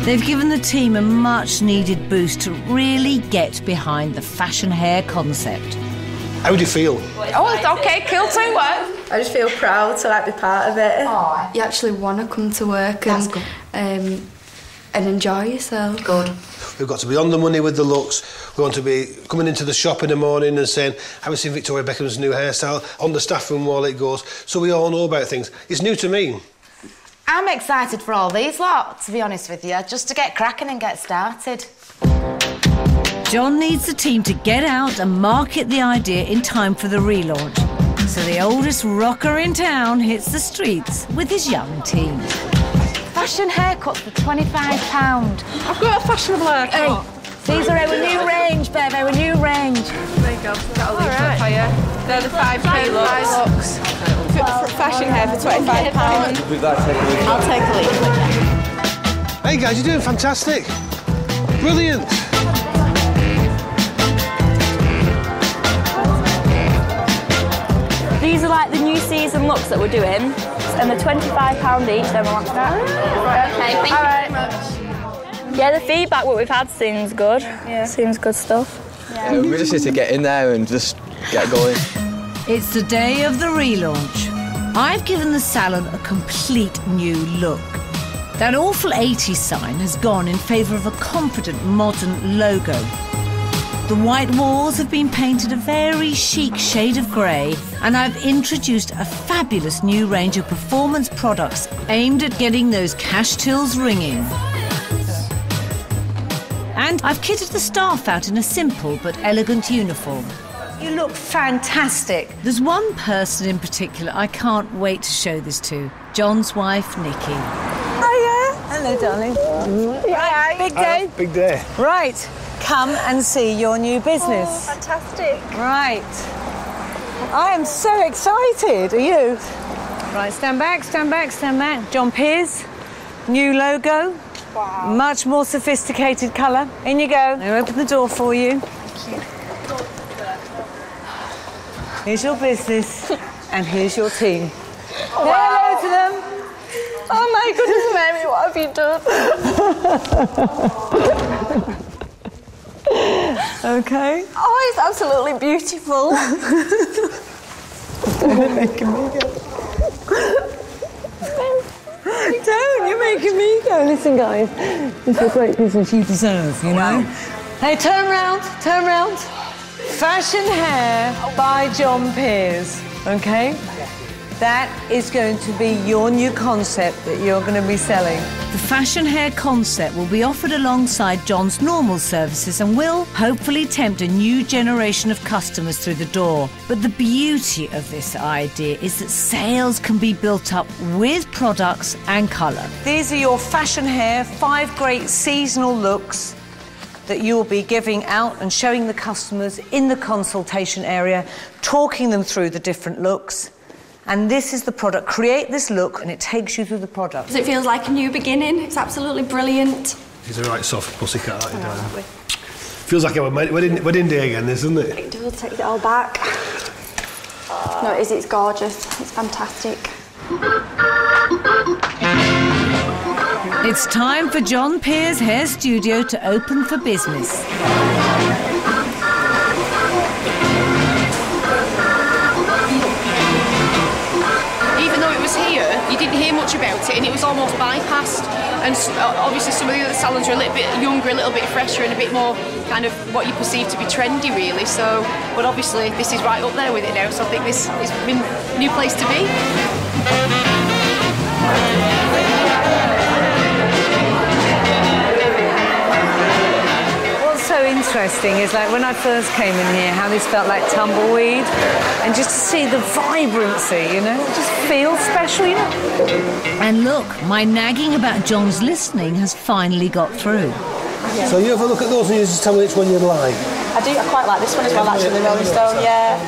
S1: They've given the team a much-needed boost to really get behind the fashion hair concept.
S7: How do you feel?
S20: Oh, it's okay, cool teamwork. I just feel proud to be part of it. Oh, you actually want to come to work and enjoy yourself. Good.
S7: We've got to be on the money with the looks. We want to be coming into the shop in the morning and saying, have you seen Victoria Beckham's new hairstyle? On the staff room wall it goes. So we all know about things. It's new to me.
S21: I'm excited for all these lot, to be honest with you, just to get cracking and get started.
S1: John needs the team to get out and market the idea in time for the relaunch. So the oldest rocker in town hits the streets with his young team.
S21: Fashion haircuts for £25.
S20: I've got a fashionable haircut.
S21: Hey, these are our new range, babe, our new range.
S20: There you go, that'll leave it for you. They're the 5k looks. Fashion hair for £25. I'll take a leaf.
S7: Hey guys, you're doing fantastic. Brilliant.
S18: These are like the new season looks that we're doing, and they're £25 each, then we'll have that. Okay, thank you very much. Yeah, the feedback what we've had seems good. Yeah. Seems good stuff.
S4: Yeah, we just need to get in there and just get going.
S1: It's the day of the relaunch. I've given the salon a complete new look. That awful 80s sign has gone in favour of a confident modern logo. The white walls have been painted a very chic shade of grey, and I've introduced a fabulous new range of performance products aimed at getting those cash tills ringing. And I've kitted the staff out in a simple but elegant uniform.
S5: You look fantastic.
S1: There's one person in particular I can't wait to show this to. John's wife, Nikki.
S5: Oh, yeah? Hello, darling. Right, big day.
S7: Big day.
S5: Right, come and see your new business.
S20: Oh, fantastic.
S5: Right. I am so excited. Are you? Right, stand back, stand back, stand back. John Peers, new logo.
S20: Wow.
S5: Much more sophisticated colour. In you go. I'll open the door for you.
S20: Thank you.
S5: Here's your business, and here's your team. Oh, wow. Hello to them.
S20: Oh my goodness, Mary, what have you done?
S5: Okay.
S20: Oh, it's absolutely beautiful.
S5: Don't make me go. Don't, you're making me go. Listen, guys, it's a great business you deserve, you know? Hey, turn round, turn round. Fashion hair by John Peers, okay? That is going to be your new concept that you're going to be selling.
S1: The fashion hair concept will be offered alongside John's normal services and will hopefully tempt a new generation of customers through the door. But the beauty of this idea is that sales can be built up with products and colour.
S5: These are your fashion hair, 5 great seasonal looks that you'll be giving out and showing the customers in the consultation area, talking them through the different looks. And this is the product. Create this look and it takes you through the product.
S6: It feels like a new beginning. It's absolutely brilliant.
S7: He's a right soft pussycat, aren't you, darling? Feels like our wedding day again, isn't it?
S6: It does, take it all back. No, it is, it's gorgeous. It's fantastic.
S1: It's time for John Peers Hair Studio to open for business.
S3: you didn't hear much about it, and it was almost bypassed. And obviously some of the other salons are a little bit younger, a little bit fresher, and a bit more kind of what you perceive to be trendy, really. So, but obviously this is right up there with it now, so I think this is a new place to be.
S1: So interesting is like when I first came in here, how this felt like tumbleweed, and just to see the vibrancy, you know, it just feels special, you know. And look, my nagging about John's listening has finally got through.
S7: So you have a look at those and you just tell me which one you'd like.
S20: I quite like this one as well, actually, the Rolling Stone, yeah.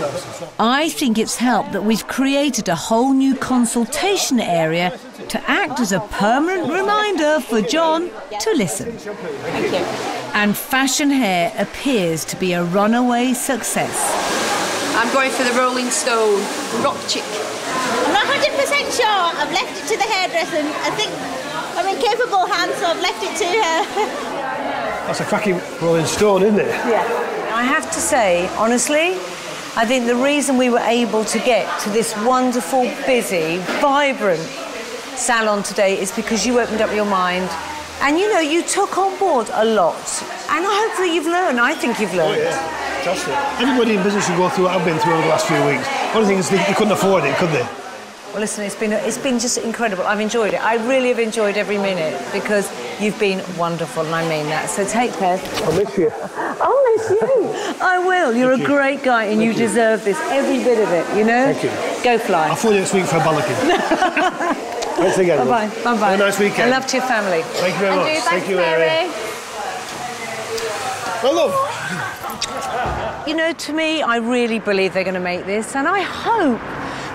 S1: I think it's helped that we've created a whole new consultation area to act as a permanent reminder for John to listen.
S20: Thank you.
S1: And fashion hair appears to be a runaway success.
S3: I'm going for the Rolling Stone Rock Chick.
S11: I'm not 100% sure. I've left it to the hairdresser. I think I'm in capable hands, so I've left it to her.
S7: That's a cracking Rolling Stone, isn't it?
S1: Yeah. I have to say, honestly, I think the reason we were able to get to this wonderful, busy, vibrant salon today is because you opened up your mind. And, you know, you took on board a lot. And hopefully you've learned. I think you've learned.
S7: Oh, yeah. Fantastic. Everybody in business should go through what I've been through over the last few weeks. One thing is they couldn't afford it, could they?
S1: Well, listen, it's been just incredible. I've enjoyed it. I really have enjoyed every minute because you've been wonderful, and I mean that. So take care.
S7: I'll miss you.
S1: I'll miss you. I will. You're a great guy, and you deserve this, every bit of it, you know?
S7: Thank you.
S1: Go fly.
S7: I'll phone you next week for a ballokin. Thanks again.
S1: Bye-bye. Bye-bye.
S7: Have a nice weekend.
S1: And love to your family.
S7: Thank you very much. Thank you, Mary. Well, love.
S1: You know, to me, I really believe they're going to make this, and I hope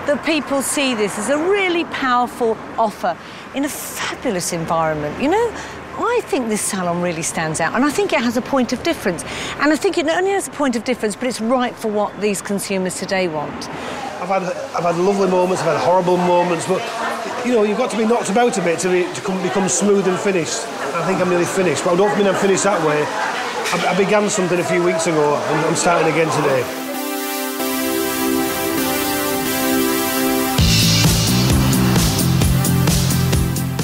S1: that people see this as a really powerful offer in a fabulous environment. You know, I think this salon really stands out, and I think it has a point of difference. And I think it not only has a point of difference, but it's right for what these consumers today want.
S7: I've had lovely moments, I've had horrible moments, but you know, you've got to be knocked about a bit to become smooth and finished. I think I'm nearly finished, but I don't mean I'm finished that way. I began something a few weeks ago, and I'm starting again today.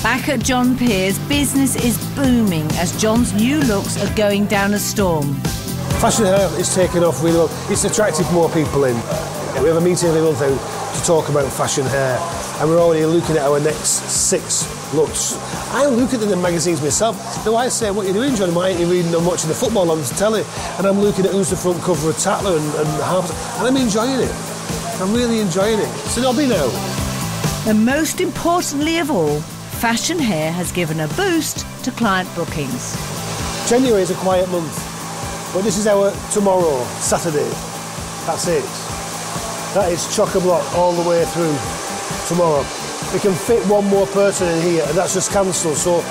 S1: Back at John Peer's, business is booming as John's new looks are going down a storm.
S7: Fashion hair is taking off really well. It's attracted more people in. We have a meeting every month to talk about fashion hair, and we're already looking at our next 6 looks. I look at them in the magazines myself. Now I say, what are you doing, John? Why aren't you reading and watching the football on the telly? And I'm looking at who's the front cover of Tatler and Harper, and I'm enjoying it. I'm really enjoying it. It's an hobby now.
S1: And most importantly of all, fashion hair has given a boost to client bookings.
S7: January is a quiet month, but this is our tomorrow, Saturday. That's it. That is chock-a-block all the way through tomorrow. We can fit one more person in here, and that's just cancelled, so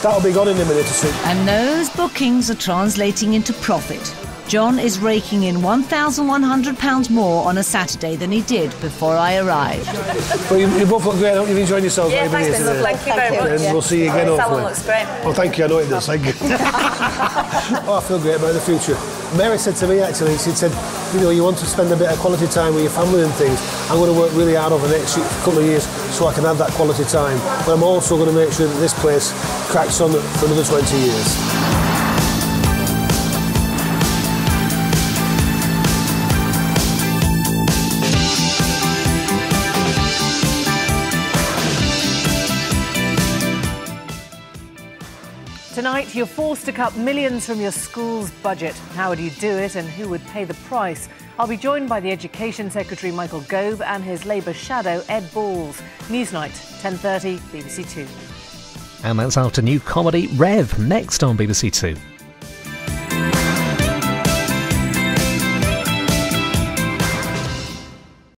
S7: that'll be gone in a minute or two.
S1: And those bookings are translating into profit. John is raking in £1,100 more on a Saturday than he did before I arrived.
S7: Well, you both look great. I hope you've enjoyed yourselves.
S20: Yeah, thanks, been lovely. Thank you very much.
S7: And we'll see you again, hopefully.
S20: Salon looks great.
S7: Oh, thank you. I know it does. Thank you. Oh, I feel great about the future. Mary said to me, actually, she said, you know, you want to spend a bit of quality time with your family and things. I'm going to work really hard over the next couple of years so I can have that quality time. But I'm also going to make sure that this place cracks on for another 20 years.
S1: Tonight, you're forced to cut millions from your school's budget. How would you do it and who would pay the price? I'll be joined by the Education Secretary Michael Gove and his Labour shadow Ed Balls. Newsnight, 10:30, BBC Two.
S23: And that's after new comedy Rev, next on BBC Two.